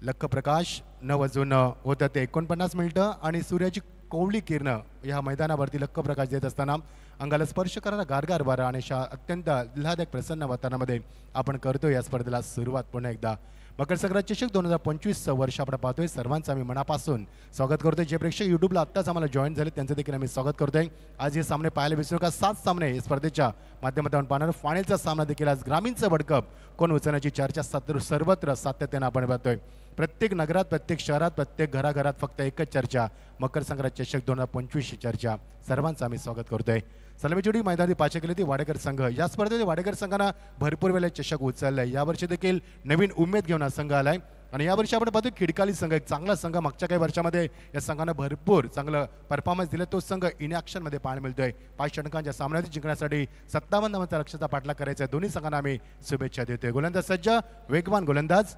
लख प्रकाश 9 होतं ते 49 मिनिटं आणि सूर्याची कोवळी किरणं या मैदानावरती लख प्रकाश देत असताना अंगाला स्पर्श करणारा गारगार वारा आणि अत्यंत आल्हादक प्रसन्न वातावरणामध्ये आपण करतोय या स्पर्धेला सुरुवात. पुन्हा एकदा मकर संक्रांत चषक 2025 वर्ष आपण पाहतोय. सर्वांचं आम्ही मनापासून स्वागत करतोय. जे प्रेक्षक यूट्यूबला आत्ताच आम्हाला जॉईन झाले त्यांचं देखील आम्ही स्वागत करतोय. आज हे सामने पाहायला विसरू नका. 7 सामने या स्पर्धेच्या माध्यमातून पाहणार. फायनलचा सामना देखील आज ग्रामीणचं वर्ल्ड कप कोण उचलण्याची चर्चा सर्वत्र सातत्यानं आपण पाहतोय. प्रत्येक नगरात प्रत्येक शहरात प्रत्येक घराघरात फक्त एकच चर्चा मकर संक्रांत चषक 2025 चर्चा. सर्वांचं आम्ही स्वागत करतोय. सलामीची मैदानी पाचक केली ती वाडेकर संघ. या स्पर्धेत वाडेकर संघानं भरपूर वेळेला चषक उचललाय. यावर्षी देखील नवीन उमेद घेऊन हा संघ आलाय आणि यावर्षी आपण पाहतो खिडकाली संघ एक चांगला संघ. मागच्या काही वर्षामध्ये या संघानं भरपूर चांगलं परफॉर्मन्स दिलं. तो संघ इनॅक्शनमध्ये पाहायला मिळतोय. 5 षटकांच्या सामन्यात जिंकण्यासाठी 57 धावांचा लक्ष्याचा पाठलाग करायचा आहे. दोन्ही संघांना आम्ही शुभेच्छा देतोय. गोलंदाज सज्ज वेगवान गोलंदाज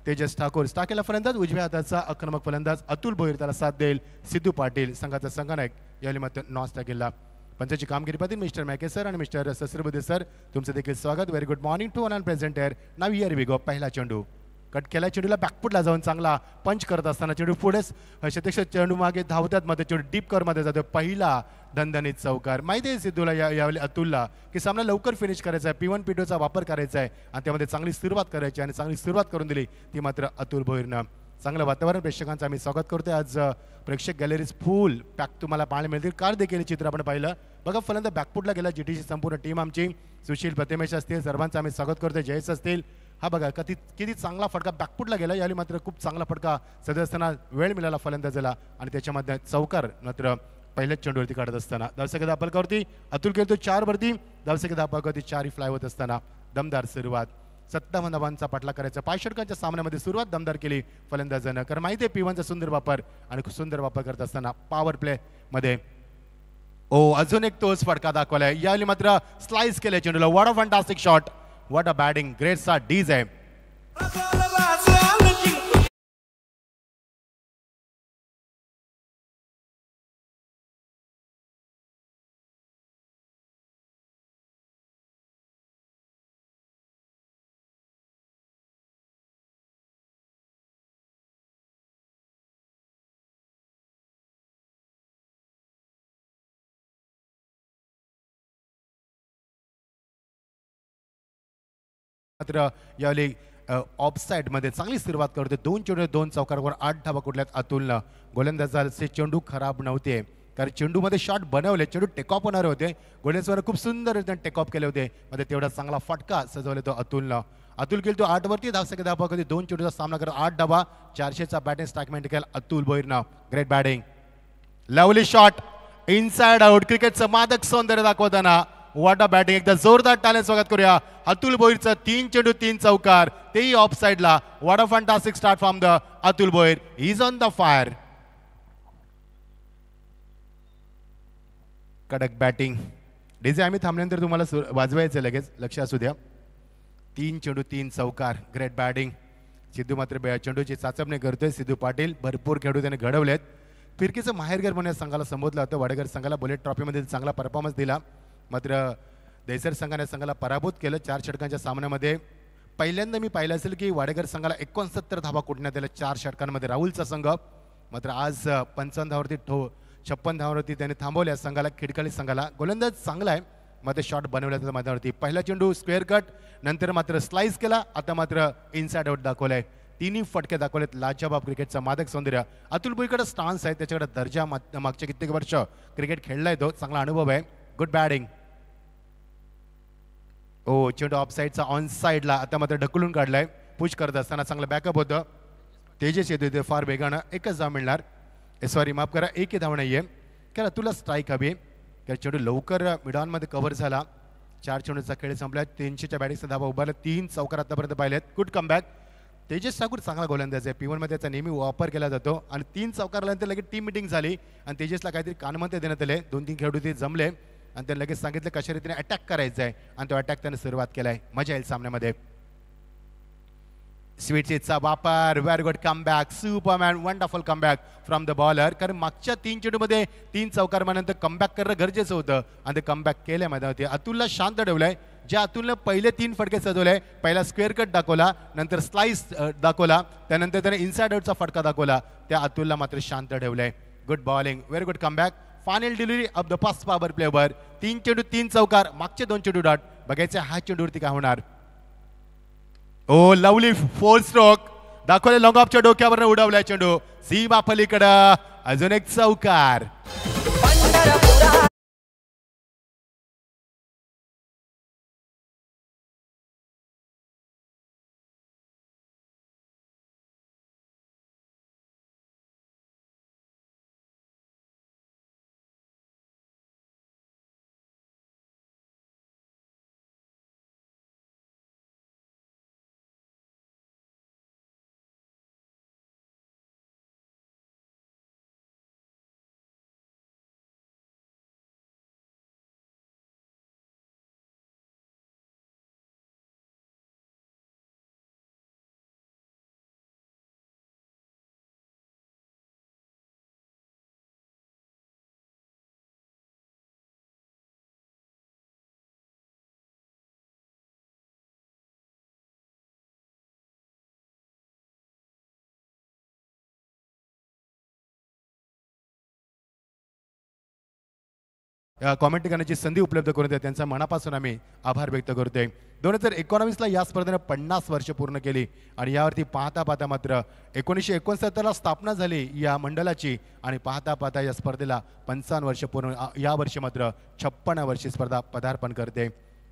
तेजस ठाकूर. टाकेला फलंदाज उजव्या हाताचा आक्रमक फलंदाज अतुल भोईर त्याला साथ देईल सिद्धू पाटील. संघाचा संघनायक यावेळी मात्र नॉस टाकेला. पंचाची कामगिरी पाहतील मिस्टर मॅके सर आणि मिस्टर ससरबुदे सर तुमचं देखील स्वागत. Very good morning to one and present here. Now here we go. पहिला चेंडू कट केला. चेंडूला बॅकफुटला जाऊन चांगला पंच करत असताना चेंडू पुढेच शतक्ष चेंडू मागे धावतात मध्ये चेंडू डीप कवरमध्ये जातो. पहिला दणदणीत चौकार. माहिती आहे सिद्धूला यावेळी अतुलला की सामना लवकर फिनिश करायचा आहे. P1 P2चा वापर करायचा आहे आणि त्यामध्ये चांगली सुरुवात करायची आणि चांगली सुरुवात करून दिली ती मात्र अतुल भोईरनं. चांगलं वातावरण प्रेक्षकांचं आम्ही स्वागत करतोय. आज प्रेक्षक गॅलरीज फुल पॅक तुम्हाला पाहायला मिळतील. कार देखील चित्र आपण पाहिलं. बघा फलंदाज बॅकफुटला गेला. जीटीची संपूर्ण टीम आमची सुशील प्रतिमेश असतील सर्वांचं आम्ही स्वागत करतोय. जयेश असतील. हा बघा किती चांगला फटका बॅकफुटला गेला. यावेळी मात्र खूप चांगला फटका सदस्यांना वेळ मिळाला फलंदाजाला आणि त्याच्यामध्ये चौकार मात्र पहिल्याच चेंडूवरती काढत असताना धावसंख्या धापलकावरती अतुल खेळतो 4 वरती. धावसंख्या धापलकावरती 4 फ्लाय होत असताना दमदार सुरुवात. 57 धावांचा पाठलाग करायचा. 5 षटकांच्या सामन्यामध्ये सुरुवात दमदार केली फलंदाजानं कारण माहिती आहे P1चा सुंदर वापर आणि सुंदर वापर करत असताना पॉवर प्ले मध्ये अजून एक तोच फटका दाखवलाय. यावेळी मात्र स्लाइस केले चेंडूला. What a fantastic shot. What a batting. Great सा डीज आहे. मात्र यावेळी ऑफ साईडमध्ये चांगली सुरुवात करते. 2 चेंडू 2 चौकारावर 8 धावा कुठल्यात अतुलनं. गोलंदाजाचे चेंडू खराब नव्हते कारण चेंडूमध्ये शॉट बनवले, चेंडू टेकऑफ होणार होते. गोलंदाजावर खूप सुंदर टेकऑफ केले होते. मध्ये तेवढा चांगला फटका सजवले तो अतुलनं. अतुल केल तो 8 वरती धावा कधी 2 चेंडूचा सामना करत 8 धावा. 400चा बॅटिंग स्ट्राईक मेंटेन केला अतुल भोईरनं. Great batting, lovely shot, inside out. क्रिकेटचं मादक सौंदर्य दाखवताना वॉट अ बॅटिंग. एकदा जोरदार टाळ्याने स्वागत करूया अतुल भोईरचं. 3 चेंडू 3 चौकार, तेही ऑफ साइडला. What a fantastic start from the Atul Bhoir. Is on the fire. कडक बॅटिंग. डीजे आम्ही थांबल्यानंतर तुम्हाला वाजवायचं लगेच, लक्ष असू द्या. 3 चेंडू 3 चौकार, ग्रेट बॅटिंग. सिद्धू मात्र चेंडूची चाचपणी करतोय. सिद्धू पाटील भरपूर खेळू त्याने घडवलेत. फिरकीचं माहेरघर म्हणून संघाला संबोधलं होतं. वडगर संघाला बुलेट ट्रॉफीमध्ये चांगला परफॉर्मन्स दिला. मात्र दहिसर संघाने संघाला पराभूत केलं 4 षटकांच्या सामन्यामध्ये. पहिल्यांदा मी पाहिलं असेल की वडगर संघाला 69 धावा कुठण्यात आल्या 4 षटकांमध्ये राहुलचा संघ. मात्र आज 55 धावावरती 56 धावावरती त्याने थांबवल्या संघाला, खिडकाळी संघाला. गोलंदाज चांगला आहे, मध्ये शॉट बनवला त्या मैदानावरती. पहिला चेंडू स्क्वेअर कट, नंतर मात्र स्लाइस केला, आता मात्र इनसाइड आउट दाखवलाय. तिन्ही फटके दाखवलेत. लाजवाब क्रिकेटचा मादक सौंदर्य. अतुल भोईरकडे स्टान्स आहे, त्याच्याकडे दर्जा मागच्या कित्येक वर्ष क्रिकेट खेळलाय तो, चांगला अनुभव आहे. Good batting. ओ चेंडू ऑफ साईडचा ऑन साईडला, आता मात्र ढकलून काढलाय. पुश करत असताना चांगलं बॅकअप होतं. तेजस येतो इथे फार वेगानं. एकच धाव मिळणार, सॉरी माफ करा, एकही धाव नाहीये कारण तुला स्ट्राईक हवी. कारण चेंडू लवकर मिडॉनमध्ये कव्हर झाला. 4 चेंडूचा खेळ संपला. 300च्या बॅटिंगचा धावा उभारला. 3 चौकार आतापर्यंत पाहिलेत. Good comeback. तेजस ठाकूर चांगला गोलंदाज आहे. P1 मध्ये त्याचा नेहमी वापर केला जातो आणि 3 चौकारानंतर लगेच टीम मिटिंग झाली आणि तेजसला काहीतरी कानमंत्र देण्यात आले. 2-3 खेळाडू ते जमले आणि त्याने लगेच सांगितलं कशा रीतीने अटॅक करायचा आहे आणि तो अटॅक त्याने सुरुवात केलाय. मजा येईल सामन्यामध्ये. स्वीटचा वापर, very good comeback, Superman, wonderful comeback from the bowler. कारण मागच्या 3 चेंडूमध्ये 3 चौकार मारल्यानंतर कमबॅक करणं गरजेचं होतं आणि ते कमबॅक केल्या मैदानावरती. अतुलला शांत ठेवलंय. ज्या अतुलनं पहिले 3 फटके सजवले, पहिला स्क्वेअर कट दाखवला, नंतर स्लाइस दाखवला, त्यानंतर त्याने इनसाइड आउटचा फटका दाखवला, त्या अतुलला मात्र शांत ठेवलंय. Good bowling, very good comeback. Final delivery of the first power play over. 3 चेंडू 3 चौकार, मागचे 2 चेंडू डॉट. बघायचं हा चेंडूवरती काय होणार. ओ लवली 4 स्ट्रोक दाखवले. लॉंग ऑफच्या डोक्यावर उडवलाय चेंडू सीमा पलीकडं. अजून एक चौकार. कॉमेंट करण्याची संधी उपलब्ध करून द्या, त्यांचा मनापासून आम्ही आभार व्यक्त करतोय. 2019ला या स्पर्धेने 50 वर्ष पूर्ण केली आणि यावरती पाहता पाहता मात्र 1969ला स्थापना झाली या मंडळाची आणि पाहता पाहता या स्पर्धेला 55 वर्ष पूर्ण. या वर्षी मात्र 56 वर्षी स्पर्धा पदार्पण करते.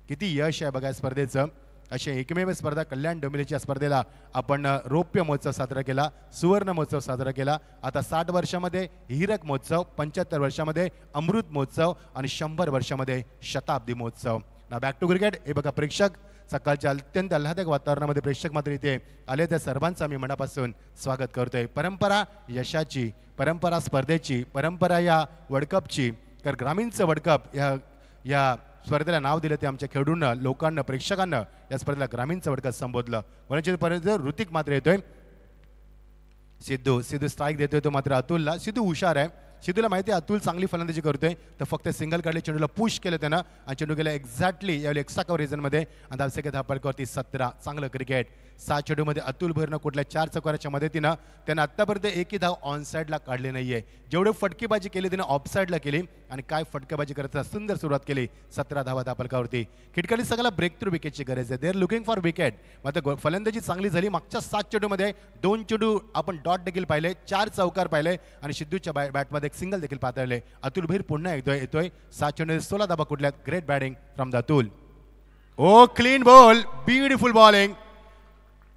किती यश आहे बघा स्पर्धेचं. अशी एकमेव स्पर्धा कल्याण डोंबिवलीच्या स्पर्धेला आपण रौप्य महोत्सव साजरा केला, सुवर्ण महोत्सव साजरा केला. आता 60 वर्षामध्ये हीरक महोत्सव, 75 वर्षामध्ये अमृत महोत्सव आणि 100 वर्षामध्ये शताब्दी महोत्सव. ना बॅक टू क्रिकेट. हे बघा प्रेक्षक सकाळच्या अत्यंत आल्हादक वातावरणामध्ये प्रेक्षक मात्र इथे आले. त्या सर्वांचं आम्ही मनापासून स्वागत करतोय. परंपरा यशाची, परंपरा स्पर्धेची, परंपरा या वर्ल्ड कपची. तर ग्रामीणचं वर्ल्ड कप या स्पर्धेला नाव दिलं ते आमच्या खेळाडूंना, लोकांना, प्रेक्षकांना या स्पर्धेला ग्रामीणचं वर्ल्ड कप संबोधलं. पर्यंत ऋतिक मात्र येतोय. सिद्धू स्ट्राईक देतोय तो मात्र अतुलला. सिद्धू हुशार आहे. सिद्धूला माहिती आहे अतुल चांगली फलंदाजी करतोय, तर फक्त सिंगल काढले, चेंडूला पुश केलं त्यानं आणि चेंडू गेला एक्झॅक्टली यावेळी एक्स्ट्रा कव्हर रिझनमध्ये आणि धावसंख्या धापडकावरती 17. चांगलं क्रिकेट. 6 चेंडूमध्ये अतुल भैरनं कुठल्या 4 चौकाराच्या मदतीनं त्यानं आत्तापर्यंत एकही धाव ऑन साईडला काढली नाहीये. जेवढे फटकेबाजी केली त्याने ऑफ साईडला केली आणि काय फटकेबाजी करता सुंदर सुरुवात केली. 17 धावा धापडकावरती. खिडकाली सगळ्याला ब्रेक थ्रू विकेटची गरज आहे. They are looking for wicket. मात्र फलंदाजी चांगली झाली. मागच्या 7 चेंडूमध्ये 2 चेंडू आपण डॉट देखील पाहिले, 4 चौकार पाहिले आणि सिद्धूच्या बॅटमध्ये एक सिंगल देखील पाहता आले. अतुल भैर पुन्हा येतोय 7 चेंडू 16 धावा कुठल्यात. Great batting from the Atul. Oh clean ball, beautiful bowling,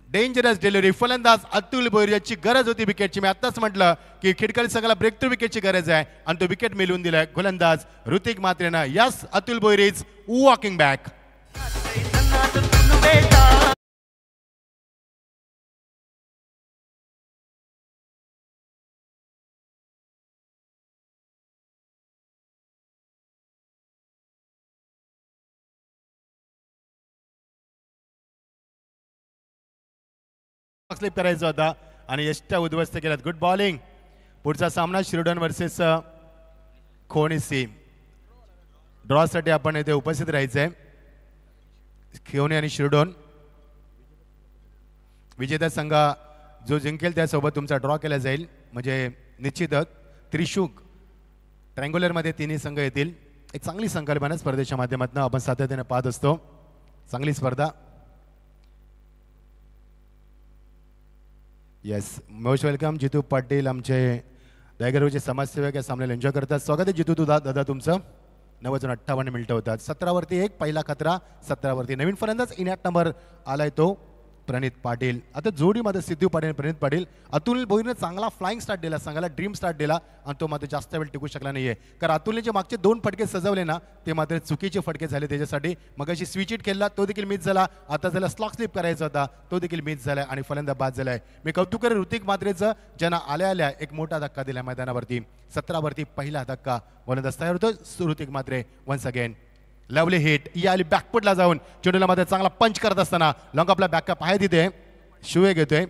dangerous delivery. फलंदाज अतुल भैर याची गरज होती विकेटची. मी आताच म्हटलं की खिडकाली सगळ्याला ब्रेक थ्रू विकेटची गरज आहे आणि तो विकेट मिळवून दिलाय गोलंदाज ऋतिक म्हात्रेनं. यस, अतुल भैर इज वॉकिंग बॅक. स्लिप करायचा होता आणि यष्ट्या उद्ध्वस्त केल्यात. Good bowling. पुढचा सामना शिरोडन वर्सेस खोणसी. ड्रॉसाठी आपण इथे उपस्थित राहायचंय. खोणी आणि शिरोडन विजेता संघ जो जिंकेल त्यासोबत तुमचा ड्रॉ केला जाईल. म्हणजे निश्चितच त्रिशूक ट्रँग्युलरमध्ये तिन्ही संघ येतील. एक चांगली संकल्पना स्पर्धेच्या माध्यमातून आपण सातत्याने पाहत असतो. चांगली स्पर्धा. येस, मोस्ट वेलकम जितू पाटील, आमचे दयागरचे समाजसेवक या सामन्याला एन्जॉय करतात. स्वागत आहे जितू दादा तुमचं. 9:58 मिनिटं होतात. 17वरती 1 पहिला खतरा. 17वरती नवीन फलंदाज इनॅट नंबर आलाय तो प्रणित पाटील. आता जोडीमध्ये सिद्धू पाटील प्रणित पाटील. अतुल भोईरने चांगला फ्लाइंग स्टार्ट दिला, संघाला ड्रीम स्टार्ट दिला आणि तो मात्र जास्त वेळ टिकू शकला नाहीये. कारण अतुलने जे मागचे 2 फटके सजवले ना ते मात्र चुकीचे फटके झाले त्याच्यासाठी. मग अशी स्विच इट खेळला तो देखील मिस झाला. आता त्याला स्लॉक स्लिप करायचा होता तो देखील मिस झालाय आणि फलंदाज बाद झालाय. मी कौतुक करेन ऋतिक म्हात्रेचं, ज्यांना आल्या एक मोठा धक्का दिला मैदानावरती. 17वरती पहिला धक्का. गोलंदाज तयार होतो Hrithik Mhatre. Once again lovely hit. या आली बॅकफुटला जाऊन चेंडूला मध्ये चांगला पंच करत असताना लॉंग आपला बॅकअप आहे तिथे. सुयोग येतोय.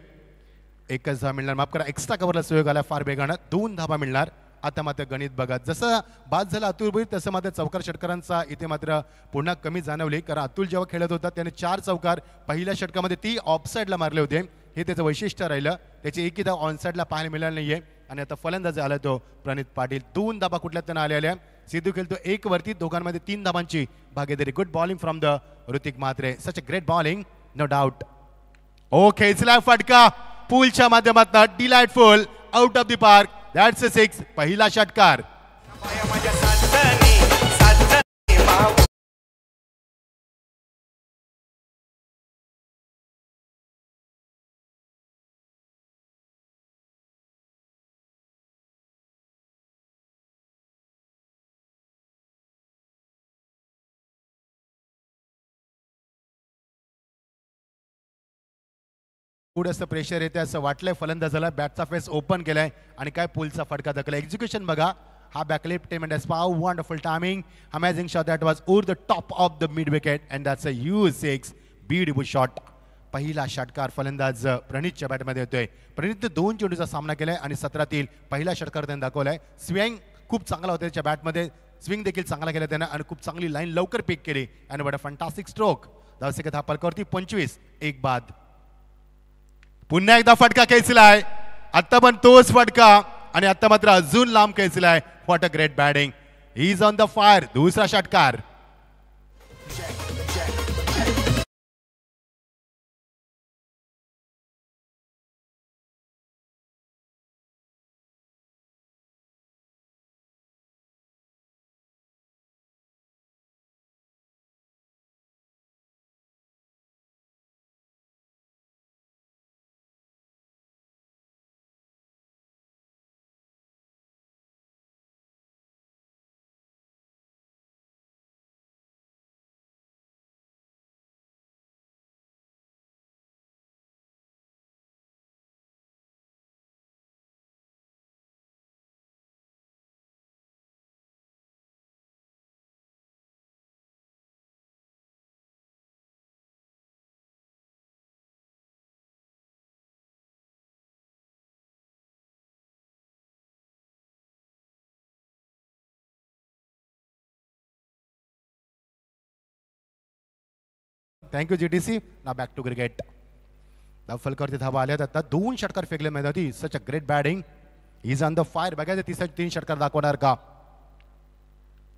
1च धावा मिळणार. माफ करा, एक्स्ट्रा कव्हरला सुयोग आला फार वेगानं. 2 धावा मिळणार. आता मात्र गणित बघा, जसं बाद झालं अतुल भैर तसं मात्र चौकार षटकारांचा इथे मात्र पुन्हा कमी जाणवली. कारण अतुल जेव्हा खेळत होता त्याने 4 चौकार पहिल्या षटकामध्ये ती ऑफसाईडला मारले होते. हे त्याचं वैशिष्ट्य राहिलं. त्याची एकही धाव ऑनसाईडला पाहायला मिळाली नाहीये. आणि आता फलंदाज आला तो प्रणित पाटील. 2 धावा कुठल्या त्यांना आलेल्या. सिद्धू खेळतो 1 वरती, दोघांमध्ये 3 धावांची भागीदारी. Good bowling from the Hrithik Mhatre. Such a great bowling, no doubt. Oh खेचला फटका पूलच्या माध्यमातून. Delightful out of the park. That's a 6. पहिला षटकार. पुढं प्रेशर येते असं वाटलंय फलंदाजाला. बॅटचा फेस ओपन केलाय आणि काय पुलचा फटका धकला. एक्झिक्युशन बघा. हा बॅकलिप टेमेंट एस पाव wonderful timing. Amazing shot that was over the top of the mid wicket and that's a huge 6. Beautiful shot. पहिला षटकार फलंदाज प्रणितच्या बॅटमध्ये येतोय. प्रणितने 2 चेंडूचा सामना केलाय आणि 17तील पहिला षटकार त्याने दाखवलाय. स्विंग खूप चांगला होता त्याच्या बॅटमध्ये. स्विंग देखील चांगला केला त्यानं आणि खूप चांगली लाईन लवकर पिक केली. And what a fantastic stroke. धावसंख्या धापलकावरती 25. 1 बाद. पुन्हा एकदा फटका खेचलाय. आता पण तोच फटका आणि आता मात्र अजून लांब खेचलाय. What a great batting. He is on the fire. दुसरा षटकार. Thank you GTC. ना बॅक टू क्रिकेट. फलकावरती धावा आल्यात आता 2 षटकार फेकले मैदानी. Such a great batting. Is on the fire. बघायचं 3 षटकार दाखवणार का.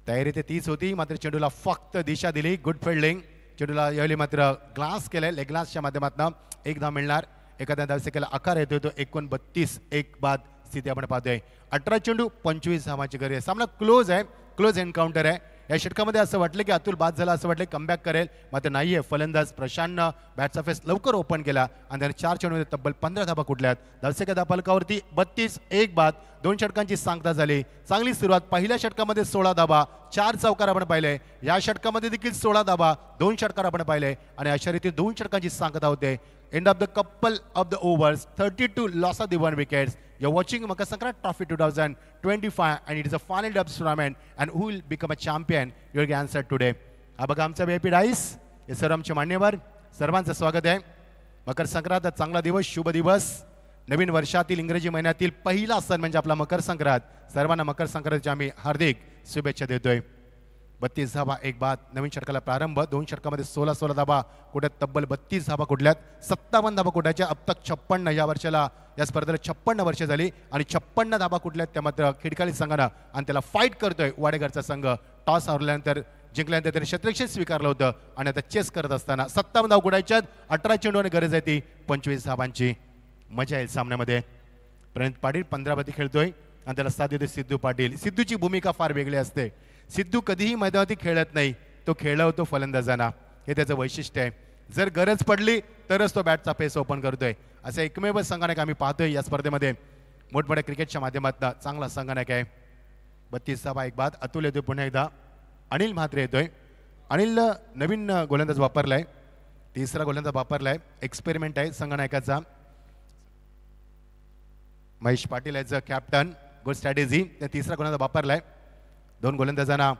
तयारी ते 30 होती मात्र चेंडूला फक्त दिशा दिली. Good fielding. चेंडूला यावेळी मात्र ग्लास केलंय. लेग ग्लासच्या माध्यमातून एक धाव मिळणार. एखाद्या धावसेकेला आकार येतोय तो 39 एक बाद स्थिती आपण पाहतोय. 18 चेंडू 25 धावांची गरज आहे. सामना क्लोज आहे. क्लोज एन्काउंटर आहे. या षटकामध्ये असं वाटलं की अतुल बाद झाला, असं वाटलं कमबॅक करेल मात्र नाहीये. फलंदाज प्रशांतनं बॅटचा फेस लवकर ओपन केला आणि त्याने 4 चेंडूमध्ये तब्बल 15 धाबा कुठल्यात. धावसेका धावफलकावरती 32 एक बाद. 2 षटकांची सांगता झाली. चांगली सुरुवात. पहिल्या षटकामध्ये 16 धाबा 4 चौकार आपण पाहिले. या षटकामध्ये देखील 16 धाबा 2 षटकार आपण पाहिले आणि अशा रीती 2 षटकांची सांगता होते. End of the couple of the overs, 32 loss of the 1 wickets. You're watching Makar Sankranti Trophy 2025 and it is a final of this tournament and who will become a champion? You'll get answered today. हा बघा आमचा VIP dice. हे सर्व आमचे मान्यवर. सर्वांचं स्वागत आहे. मकर संक्रांत चांगला दिवस, शुभ दिवस. नवीन वर्षातील इंग्रजी महिन्यातील पहिला सण म्हणजे आपला मकर संक्रांत. सर्वांना मकर संक्रांतीच्या आम्ही हार्दिक शुभेच्छा देतोय. 32 धाबा एक बाद. नवीन षटकाला प्रारंभ. 2 षटकामध्ये 16 धाबा कुठ्यात. तब्बल 32 धाबा कुठल्यात. 57 धाबा कुठ्याच्या. अब तक 56 या वर्षाला या स्पर्धेला 56 वर्ष झाली आणि 56 धाबा कुठल्यात त्या मात्र खिडकाळी संघानं आणि त्याला फाईट करतोय वाडेघरचा संघ. टॉस हरल्यानंतर जिंकल्यानंतर त्याने क्षेत्ररक्षण स्वीकारलं होतं आणि आता चेस करत असताना 57 धाव कुठायच्यात. 18 चेंडू आणि गरज आहे ती 25 धावांची. मजा येईल सामन्यामध्ये. प्रणित पाटील 15 गती खेळतोय आणि त्याला साथ देतोय सिद्धू पाटील. सिद्धूची भूमिका फार वेगळी असते. सिद्धू कधीही मैदानावरती खेळत नाही, तो खेळवतो फलंदाजांना. हे त्याचं वैशिष्ट्य आहे. जर गरज पडली तरच तो बॅटचा फेस ओपन करतोय. असं एकमेव संघानक आम्ही पाहतोय या स्पर्धेमध्ये. मोठमोठ्या क्रिकेटच्या माध्यमातून चांगला संघानक आहे. 32 धावा एक बाद. अतुल येतोय पुन्हा एकदा. अनिल म्हात्रे येतोय. अनिल नवीन गोलंदाज वापरलाय. 3रा गोलंदाज वापरलाय. एक्सपेरिमेंट आहे संघनायकाचा. Mahesh Patil as a captain. Good strategy. त्या 3रा गोलंदाज वापरलाय. 2 गोलंदाजांना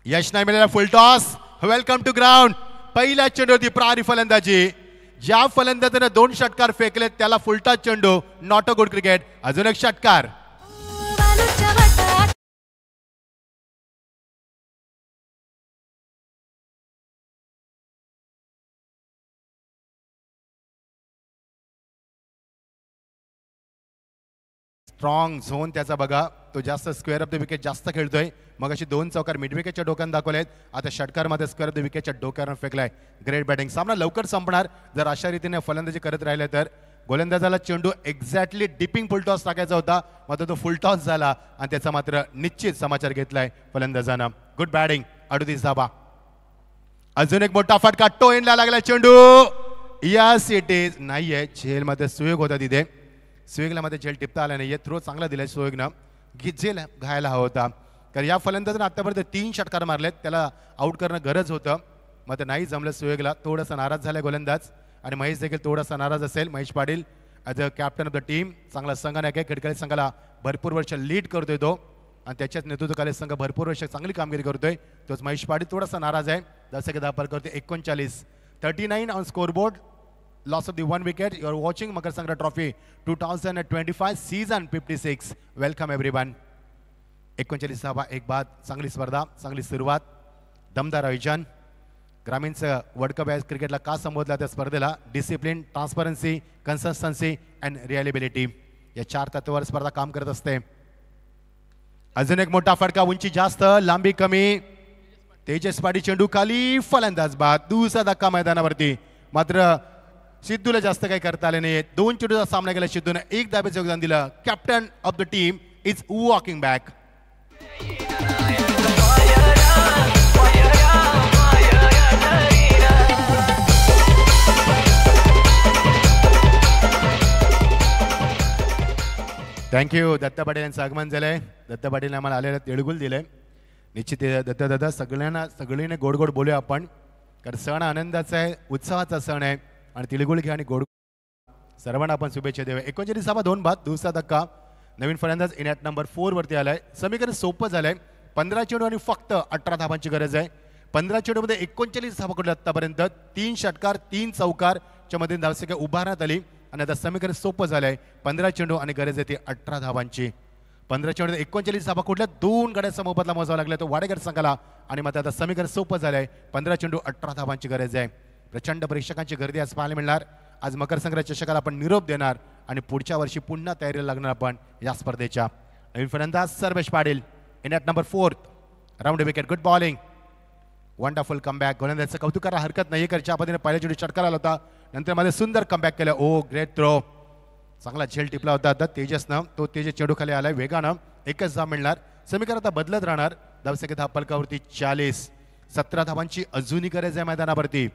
यश नाही मिळाला. Full toss. Welcome to ground. पहिल्या चेंडूवरती प्रहारी फलंदाजी. ज्या फलंदाजाने 2 षटकार फेकले त्याला फुल टॉस चेंडू. Not a good cricket. अजून एक षटकार. स्ट्रॉंग झोन त्याचा बघा. तो जास्त स्क्वेअर ऑफ द विकेट जास्त खेळतोय. मग अशी 2 चौकार मिड विकेटच्या डोक्यानं दाखवलेत. आता षटकारमध्ये स्क्वेअर ऑफ द विकेटच्या डोक्यावर फेकलाय. Great batting. सामना लवकर संपणार जर अशा रीतीने फलंदाजी करत राहिले तर. गोलंदाजाला चेंडू एक्झॅक्टली डिपिंग फुल टॉस टाकायचा होता मात्र तो फुल टॉस झाला आणि त्याचा मात्र निश्चित समाचार घेतलाय फलंदाजानं. Good batting. 38 धाबा. अजून एक मोठा फटका. टोईनला लागला चेंडू. Yes it is. नाहीये. झेलमध्ये सुयोग होता तिथे. सुयोगला मध्ये झेल टिपता आला नाहीये. थ्रो चांगला दिलाय सुयोगनं. झेल घायला हवा होता. कारण या फलंदाजानं आतापर्यंत 3 षटकार मारलेत. त्याला आउट करणं गरज होतं मात्र नाही जमलं सुयोगला. थोडासा नाराज झालाय गोलंदाज आणि महेश देखील थोडासा नाराज असेल. Mahesh Patil as a captain of the team. चांगला संघनायक आहे. खिडकाळी संघाला भरपूर वर्ष लीड करतोय तो आणि त्याच्याच नेतृत्वाखाली संघ भरपूर वर्ष चांगली कामगिरी करतोय. तोच महेश पाटील थोडासा नाराज आहे. 10 धावा करतोय. 39 39 on scoreboard. Loss of the 1 wicket. You are watching Makar Sankranti Trophy 2025 season 56. Welcome everyone. 39 धावा एक बाद. चांगली स्पर्धा, चांगली सुरुवात, दमदार आयोजन. ग्रामीणचं वर्ल्ड कप क्रिकेटला का संबोधला त्या स्पर्धेला? डिसिप्लिन, ट्रान्सपरन्सी, कन्सिस्टन्सी अँड रिअलिबिलिटी या 4 तत्वावर स्पर्धा काम करत असते. अजून एक मोठा फटका. उंची जास्त, लांबी कमी. तेजस पाटील चेंडू खाली. फलंदाज बाद. दुसरा धक्का मैदानावरती. मात्र सिद्धूला जास्त काही करता आले नाही. 2 चेंडूचा सामना केला सिद्धूने. 1 धाब्याचं योगदान दिलं. Captain of the team is walking back. Thank you. Datta Patil यांचं आगमन झालंय. दत्ता पाटील आम्हाला आलेलं तिळगुळ दिलंय. निश्चित दत्ता दादा सगळ्यांना गोड गोड बोलूया आपण. कारण सण आनंदाचा आहे, उत्साहाचा सण आहे आणि तिळगुळ घ्या आणि गोड. सर्वांना आपण शुभेच्छा देऊया. 39 धावा 2 बाद. दुसरा धक्का. नवीन फलंदाज इन ॲट नंबर 4 वरती आलाय. समीकरण सोपं झालंय. 15 चेंडू आणि फक्त 18 धावांची गरज आहे. 15 चेंडूमध्ये 39 धावा कुठल्या आतापर्यंत. 3 षटकार 3 चौकारच्या मध्ये धावसंख्या उभारण्यात आली आणि आता समीकरण सोपं झालंय. 15 चेंडू आणि गरज आहे ती 18 धावांची. 15 चेंडू 39 धावा कुठल्या 2 गड्याचा मोबदला मोजावा लागला तो वाडेकर संघाला आणि मग आता समीकरण सोपं झालंय. 15 चेंडू 18 धावांची गरज आहे. प्रचंड प्रेक्षकांची गर्दी आज पाहायला मिळणार. आज मकर संक्रांत चषकाला आपण निरोप देणार आणि पुढच्या वर्षी पुन्हा तयारीला लागणार आपण या स्पर्धेच्या. नवीन फलंदाज Sarvesh Patil in at number 4 round wicket. Good bowling, wonderful comeback. गोलंदाजाचं कौतुक करा हरकत नाही. करच्या पद्धतीने पहिल्या चेंडू षटकार आला होता, नंतर मध्ये सुंदर कमबॅक केलं. ओ ग्रेट थ्रो, चांगला झेल टिपला होता आता तेजसनं. तो तेजस चेंडू खाली आलाय वेगानं. एकच धाव मिळणार. समीकरण आता बदलत राहणार. धावसंख्या धाव फलकावरती 40. 17 धावांची अजूनही गरज आहे मैदानावरती.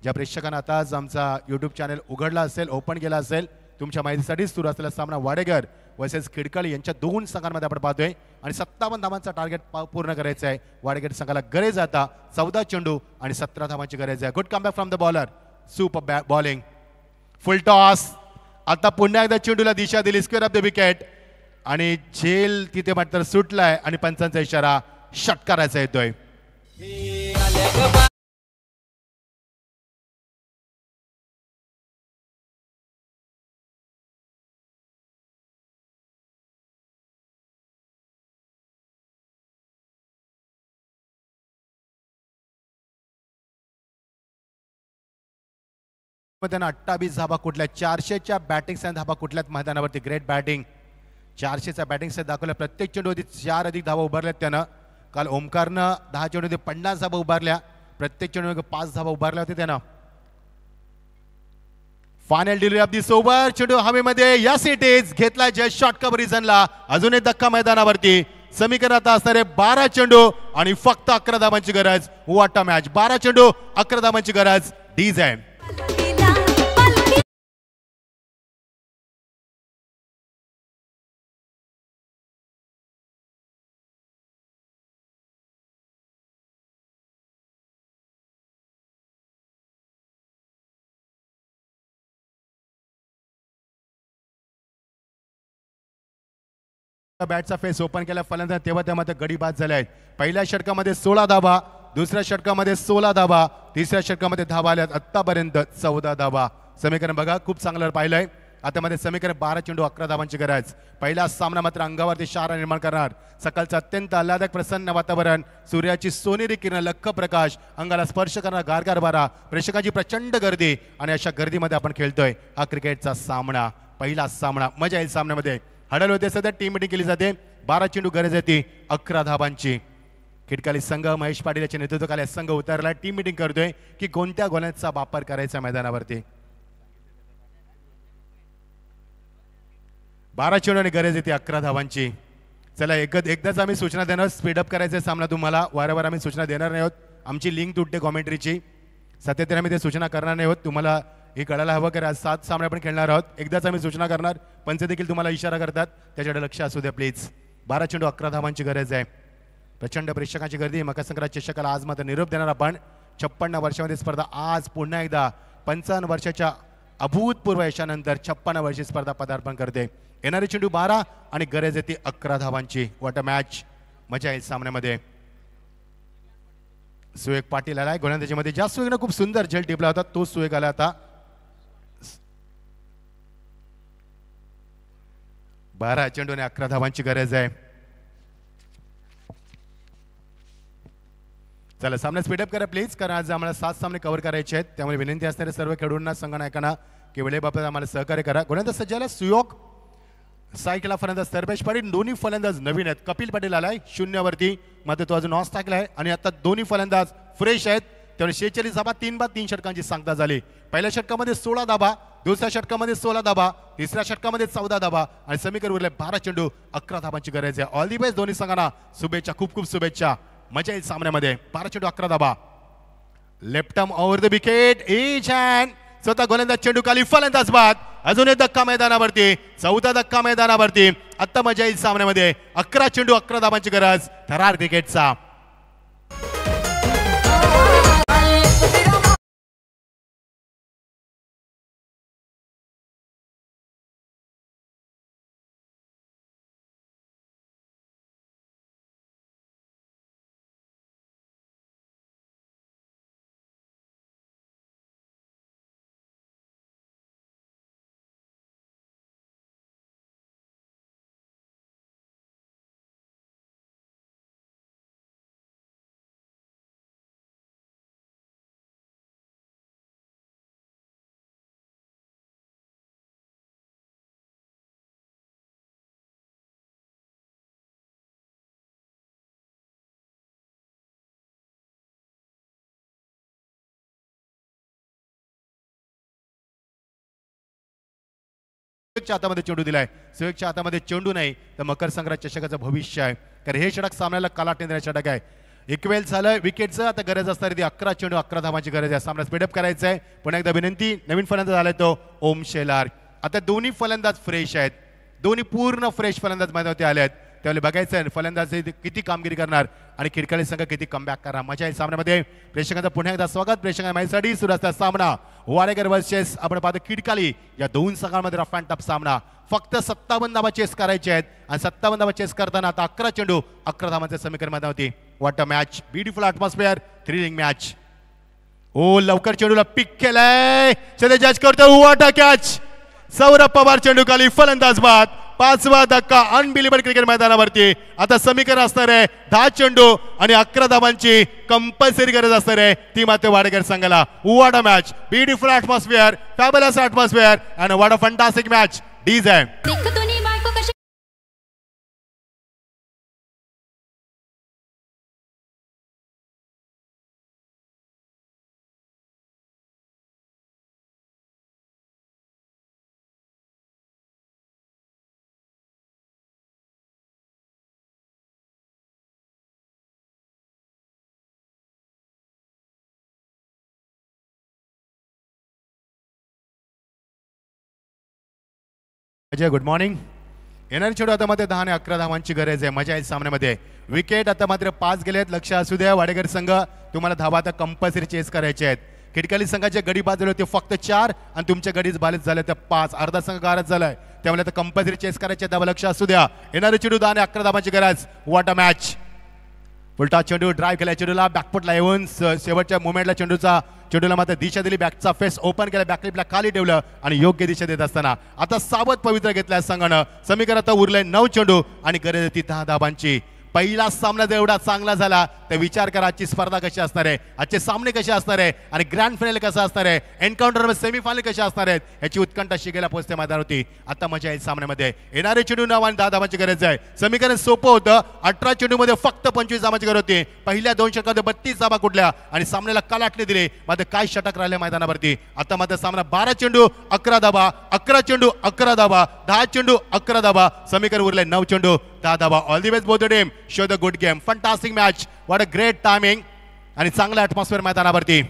ज्या प्रेक्षकांना आताच आमचा यूट्यूब चॅनल उघडला असेल, ओपन केला असेल, तुमच्या माहितीसाठीच सुरू असलेला सामना वाडेकर वर्सेस खिडकाळी यांच्या 2 संघांमध्ये आपण पाहतोय आणि 57 धावांचा टार्गेट पूर्ण करायचा आहे. वाडेकर संघाला गरज आता 14 चेंडू आणि 17 धावांची गरज आहे. Good comeback from the bowler. Super bowling, full toss. आता पुन्हा एकदा चेंडूला दिशा दिली, स्क्वेअर ऑफ द विकेट आणि झेल तिथे मात्र सुटलाय आणि पंचांचा इशारा षटकाराचा येतोय. त्यांना 28 धाबा कुठल्या 400च्या बॅटिंगचा धाबा कुठल्यात मैदानावरती. Great batting. 400चा बॅटिंग सेट दाखवला. प्रत्येक चेंडूवरती 4 अधिक धाबा उभारल्यात त्यानं. काल ओमकारनं 10 चेंडूमध्ये 50 धाबा उभारल्या. प्रत्येक चेंडूमध्ये 5 धाबा उभारल्या होत्या त्यानं. Final delivery of this over. चेंडू हवेमध्ये. Yes it is. घेतला जस्ट शॉर्ट कव्हरिजनला. अजून एक धक्का मैदानावरती. समीकरणात असणारे 12 चेंडू आणि फक्त 11 धाबांची गरज. What a match. 12 चेंडू 11 धाबांची गरज. डीज आहे. बॅटचा फेस ओपन केला फलंदाज, तेव्हा त्यामध्ये गडी बाद झाले आहेत. पहिल्या षटकामध्ये 16 धाबा, दुसऱ्या षटकामध्ये 16 धाबा, तिसऱ्या षटकामध्ये धाबा आल्यात आतापर्यंत 14 धाबा. समीकरण बघा खूप चांगलं पाहिलंय. आता मध्ये समीकरण 12 चेंडू 11 धाबांची गरज. पहिला सामना मात्र अंगावरती शारा निर्माण करणार. सकाळचं अत्यंत आल्हादक प्रसन्न वातावरण, सूर्याची सोनेरी किरण, लख्ख प्रकाश, अंगाला स्पर्श करणारा गारगार वारा, प्रेक्षकांची प्रचंड गर्दी आणि अशा गर्दीमध्ये आपण खेळतोय हा क्रिकेटचा सामना. पहिला सामना मजा येईल. सामन्यामध्ये हडल होते सध्या. टीम मिटिंग केली जाते. 12 चेंडू गरज आहे ती 11 धाबांची. खिडकाली संघ महेश पाटील याच्या नेतृत्वाखाली संघ उतरला. टीम मिटिंग करतोय की कोणत्या गोलंदाजाचा वापर करायचा मैदानावरती. 12 चेंडू आणि गरज येते 11 धावांची. चला एकदाच आम्ही सूचना देणार. स्पीडअप करायचा सामना तुम्हाला. वारंवार आम्ही सूचना देणार नाही आहोत. आमची लिंक तुटते कॉमेंट्रीची. सातत्याने आम्ही ते सूचना करणार नाही आहोत. तुम्हाला हे कळायला हवं की आज 7 सामने आपण खेळणार आहोत. एकदाच आम्ही सूचना करणार. पंच देखील तुम्हाला इशारा करतात, त्याच्याकडे लक्ष असू द्या प्लीज. 12 चेंडू 11 धावांची गरज आहे. प्रचंड प्रेक्षकांची गर्दी. मकर संक्रांत चषकाला आज मात्र निरोप देणार आपण. 56 वर्षामध्ये स्पर्धा आज पुन्हा एकदा 55 वर्षाच्या अभूतपूर्व यशानंतर 56 वर्षी स्पर्धा पदार्पण करते. येणारे चेंडू 12 आणि गरज येते 11 धावांची. What a match. मजा येईल सामन्यामध्ये. सुयोग पाटील आलाय गोलंदाजीमध्ये. ज्या सुयोगनं खूप सुंदर झेल टिपला होता तो सुयोग आला आता. 12 चेंडू आणि 11 धावांची गरज आहे. चला सामना स्पीडअप करा प्लीज, कारण आज आम्हाला 7 सामने कव्हर करायचे आहेत. त्यामुळे विनंती असणाऱ्या सर्व खेळाडूंना, संघनायकांना की वेळेबाबत आम्हाला सहकार्य करा. गोलंदाज सज्जाला सुयोग, सायकला फलंदाज सर्वेश पाटील. दोन्ही फलंदाज नवीन आहेत. कपिल पाटील आलाय 0 वरती, मात्र तो अजून ऑफ टाकला आहे. आणि आता दोन्ही फलंदाज फ्रेश आहेत. त्यामुळे 46 धाबा 3 बाद 3 षटकांची सांगता झाली. पहिल्या षटकामध्ये 16 धाबा, दुसऱ्या षटकामध्ये 16 धाबा, तिसऱ्या षटकामध्ये 14 धाबा आणि समीकरण उरले 12 चेंडू 11 धाबांची गरज आहे. ऑल दी बेस्ट दोन्ही संघांना. शुभेच्छा, खूप खूप शुभेच्छा. मजा येईल सामन्यामध्ये. 12 चेंडू 11 धाबा. Left arm over the wicket. एच हँड. स्वतः गोलंदाज चेंडू खाली, फलंदाज बाद. अजून एक धक्का मैदानावरती. 4था धक्का मैदानावरती. आता मजा येईल सामन्यामध्ये. 11 चेंडू 11 धाबांची गरज. थरार क्रिकेटचा. सुयोगच्या हातामध्ये चेंडू दिलाय. सुयोगच्या हातामध्ये चेंडू नाही तर मकर संक्रांत चषकाचं भविष्य आहे, कारण हे षटक सामन्याला कलाटणी देण्याचं षटक आहे. इक्वेल झालं विकेटचं. आता गरज असणारी ती 11 चेंडू 11 धावांची गरज आहे. सामना स्पीडअप करायचा आहे. पुन्हा एकदा विनंती, नवीन फलंदाज आलाय तो ओम शेलार. आता दोन्ही फलंदाज फ्रेश आहेत, दोन्ही पूर्ण फ्रेश फलंदाज मैदानावरती आले आहेत. त्यावेळी बघायचं आहे फलंदाज किती कामगिरी करणार आणि खिडकाळी संघ किती कमबॅक करणार. मजा आहे सामन्यामध्ये. प्रेक्षकांचं पुन्हा एकदा स्वागत. प्रेक्षकांच्या माहितीसाठी सुरू असता सामना वाडेकर वर्सेस आपण पाहतो खिडकाळी. या दोन संघांमध्ये रफ अँड टफ सामना. फक्त 57 धावा चेस करायचे आहेत आणि 57 धावा चेस करताना आता 11 चेंडू 11 धावांचं समीकरण मैदानावरती. What a match, beautiful atmosphere, thrilling match. Oh लवकर चेंडूला पिक केलाय, चले जज करतो. What a catch. Saurabh Pawar चेंडू खाली, फलंदाज बाद. 5वा धक्का अनबिलिव्हबल क्रिकेट मैदानावरती. आता समीकरण असणार आहे 10 चेंडू आणि 11 धावांची कंपल्सरी गरज असणार आहे ती मात्र वाडेकर संघाला. What a match, beautiful atmosphere, fabulous atmosphere and what a fantastic match. डीज आहे. Ajay good morning. येणारी चेंडू आता मात्र 10 आणि 11 धावांची गरज आहे. मजा आहे सामन्यामध्ये. विकेट आता मात्र 5 गेलेत. लक्ष असू द्या वाडेकर संघ, तुम्हाला धावा आता कंपल्सरी चेस करायचे आहेत. खिडकाली संघाचे गडी बाद झाले होते फक्त 4 आणि तुमच्या गडीच बालीच झाले तर 5. अर्धा संघ गारच झालाय, त्यामुळे आता कंपल्सरी चेस करायचे धावा. लक्ष असू द्या. येणारी चेंडू 10 आणि 11 धावांची गरज. What a match. उलटा चेंडू ड्राईव्ह केला, चेंडूला बॅकफुटला येऊन शेवटच्या मुवमेंटला चेंडूला मात्र दिशा दिली. बॅकचा फेस ओपन केला, बॅकलिपला खाली ठेवलं आणि योग्य दिशा देत असताना आता सावध पवित्र घेतल्या संघानं. समीकरण आता उरलंय 9 चेंडू आणि गरज होती 10 धावांची. पहिला सामना जर एवढा चांगला झाला तर विचार करा आजची स्पर्धा कशी असणार आहे, आजचे सामने कसे असणार आहे आणि ग्रँड फायनल कसा असणार आहे, एन्काउंटर सेमीफायनल कसे असणार आहेत याची उत्कंठा शिकायला पोहोचते मैदान होती. आता मजा येईल सामन्यामध्ये. येणारे चेंडू 9 आणि 10 धावांची गरज आहे. समीकरण सोपं होतं. 18 चेंडू मध्ये फक्त 25 धावांची गरज होती. पहिल्या 2 षटकामध्ये 32 धावा कुठल्या आणि सामन्याला कलाटणी दिली. मात्र काय षटक राहिले मैदानावरती. आता मात्र सामना 12 चेंडू 11 धावा, 11 चेंडू 11 धावा, 10 चेंडू 11 धावा. समीकरण उरले 9 चेंडू 10 धावा. All the best both the team. Show the good game. Fantastic match. What a great timing आणि चांगला ॲटमॉस्फिअर मैदानावरती.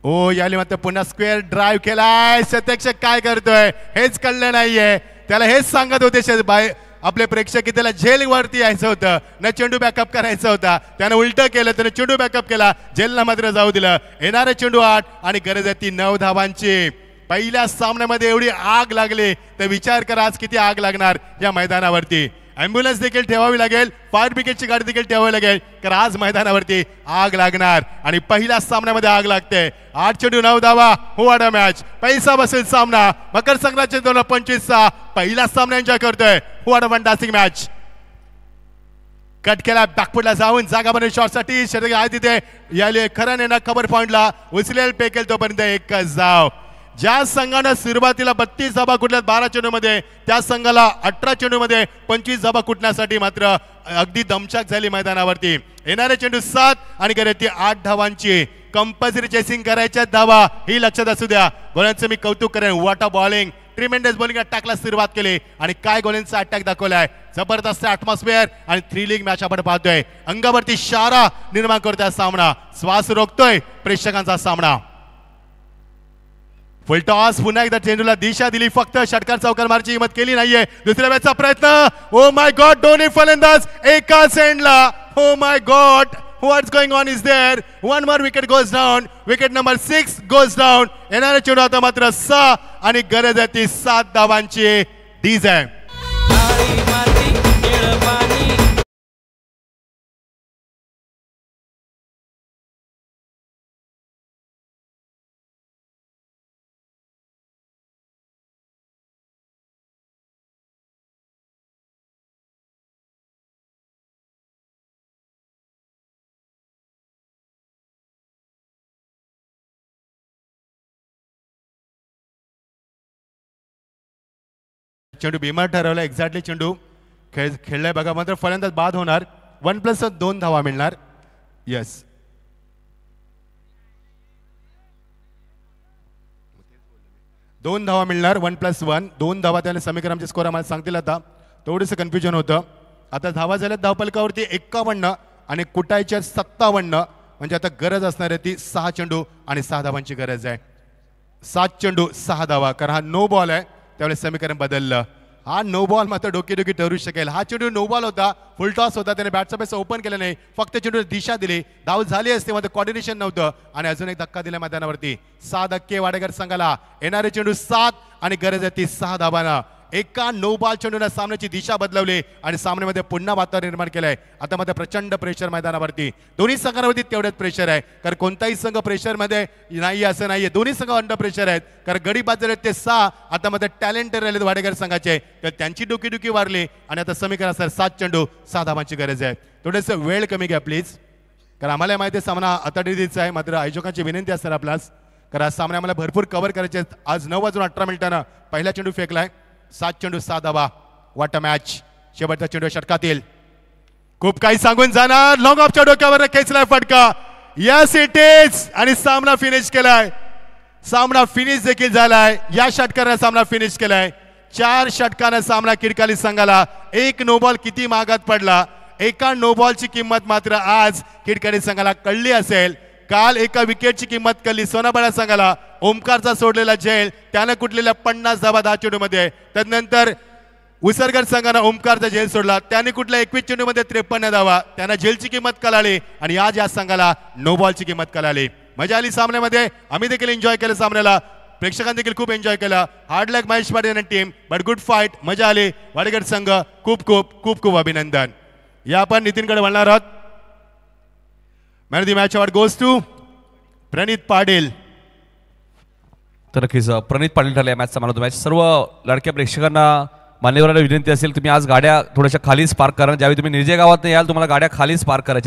ओ याली मात्र पुन्हा स्क्वेअर ड्राईव्ह केलाय. शतक्षक काय करतोय हेच कळलं नाहीये. त्याला हेच सांगत होते आपले प्रेक्षक की त्याला जेल वरती यायचं होतं ना, चेंडू बॅकअप करायचा होता. त्यानं उलट केलं, त्याने चेंडू बॅकअप केला, जेलला मात्र जाऊ दिलं. येणारे चेंडू 8 आणि गरज आहे ती 9 धावांची. पहिल्या सामन्यामध्ये एवढी आग लागली तर विचार करा आज किती आग लागणार या मैदानावरती. ॲम्ब्युलन्स देखील ठेवावी लागेल, फायर ब्रिगेडची गाडी देखील ठेवावी लागेल, कारण आज मैदानावरती आग लागणार आणि पहिल्या सामन्यामध्ये आग लागते. 8 चेंडू 9 धावा. What a match. पैसा बसेल सामना. मकर संक्रांतचे 2025 पहिला सामना एन्जॉय करतोय. What a fantastic match. Cut केला, बॅकफुटला जाऊन जागा बनवली शॉटसाठी. षटक आहे तिथे याले खरं नाही ना, कव्हर पॉइंटला उचलेल पेकेल तोपर्यंत एकच धाव. ज्या संघानं सुरुवातीला 32 धावा कुठल्यात 12 चेंडू मध्ये, त्या संघाला 18 चेंडू मध्ये 25 धावा कुठण्यासाठी मात्र अगदी दमछाक झाली मैदानावरती. येणारे चेंडू 7 आणि गरज ती 8 धावांची. कंपल्सरी चेसिंग करायच्या धावा ही लक्षात असू द्या. गोल्यांचं मी कौतुक करेन. What a bowling. Tremendous bowling अटॅकला सुरुवात केली आणि काय गोल्यांचा अटॅक दाखवलाय. जबरदस्त ॲटमॉस्फिअर आणि थ्रिलिंग मॅच आपण पाहतोय. अंगावरती शारा निर्माण करतोय सामना. श्वास रोखतोय प्रेक्षकांचा सामना. फुल टॉस. पुन्हा एकदा चेंडूला दिशा दिली, फक्त षटकार चौकार मारची हिंमत केली नाहीये. दुसऱ्या मॅचचा प्रयत्न. ओ माय गॉड, दोन्ही फलंदाज एका सेंडला. Oh my god, what's going on is there. One more wicket goes down. Wicket number 6 goes down. येणारे चेंडू आता मात्र 6 आणि गरज आहे ती 7 धावांची. डीज आहे. चेंडू भीमा ठरवला. एक्झॅक्टली चेंडू खेळलाय बघा. मात्र फलंदाज बाद होणार. 1+2 धावा मिळणार. येस. 2 धावा मिळणार 1+1 2 धावा त्याने समीकरणाचे स्कोर आम्हाला सांगतील आता थोडंसं कन्फ्युजन होतं आता धावा झाल्यात धावपलकावरती 51 आणि कुटायच्या 57 म्हणजे आता गरज असणार आहे ती 6 चेंडू आणि 6 धावांची गरज आहे 7 चेंडू 6 धावा कारण हा नो बॉल आहे त्यावेळेस समीकरण बदललं हा नो बॉल मात्र डोकेडोकी ठरू शकेल हा चेंडू नो बॉल होता फुल टॉस होता त्याने बॅटचा पैसा ओपन केला नाही फक्त चेंडू दिशा दिली धाव झाली असते मात्र कॉर्डिनेशन नव्हतं आणि अजून एक धक्का दिला मैदानावरती 6 धक्के वाडेकर संघाला येणारे चेंडू 7 आणि गरज आहे ती 6 धावांना एका नो बॉल चेंडूने सामन्याची दिशा बदलवली आणि सामन्यामध्ये पुन्हा वातावरण निर्माण केलंय आता मध्ये प्रचंड प्रेशर मैदानावरती दोन्ही संघांवरती तेवढेच प्रेशर आहे कारण कोणताही संघ प्रेशरमध्ये नाही असं नाहीये दोन्ही संघ अंडर प्रेशर आहेत कारण गडी बाद झाले ते 6 आता मध्ये टॅलेंटेड राहिले वाडेकर संघाचे तर त्यांची डोकीडुकी वारली आणि आता समीकरण सर 7 चेंडू 6 धावांची गरज आहे थोडंसं वेळ कमी घ्या प्लीज कारण आम्हाला माहिती आहे सामना अताडीचा आहे मात्र आयोजकांची विनंती असणार आपल्यास कारण आज सामने आम्हाला भरपूर कव्हर करायचे आहेत आज 9:18 पहिला चेंडू फेकलाय 7 चेंडू 6 धावा वाट मॅच शेवटचा चेंडू षटकातील खूप काही सांगून जाणार लॉंग ऑफच्या डोक्यावर खेचलाय फटका यस इट इज आणि सामना फिनिश केलाय सामना फिनिश देखील झालाय या षटकाराने सामना फिनिश केलाय 4 षटकाने सामना किडकाली संघाला एक नो बॉल किती महागात पडला एका नो बॉलची किंमत मात्र आज किडकाली संघाला कळली असेल काल एका विकेटची किंमत कळली सोनाबाळा संघाला ओमकारचा सोडलेला झेल त्यानं कुठलेल्या 50 धावा 10 चेंडूमध्ये त्यानंतर उसरगर संघानं ओमकारचा झेल सोडला त्याने कुठल्या 21 चेंडूमध्ये 53 धावा त्यांना झेलची किंमत कळाली आणि आज या संघाला नो बॉलची किंमत कळाली मजा आली सामन्यामध्ये आम्ही देखील एन्जॉय केलं सामन्याला प्रेक्षकांनी देखील खूप एन्जॉय केला हार्ड लक महेश पाटील आणि टीम बट गुड फाईट मजा आली वाडेकर संघ खूप खूप खूप खूप अभिनंदन या आपण नितीनकडे वळणार आहोत man of the match award goes to Pranit Patil तर नक्कीच प्रणित पाटील ठरले मॅचचा मॅन ऑफ द मॅच सर्व लाडक्या प्रेक्षकांना मान्यवरांना विनंती असेल तुम्ही आज गाड्या थोड्याशा खालीच पार्क करा ज्यावेळी तुम्ही निर्जय गावात याल तुम्हाला गाड्या खालीच पार्क करायच्या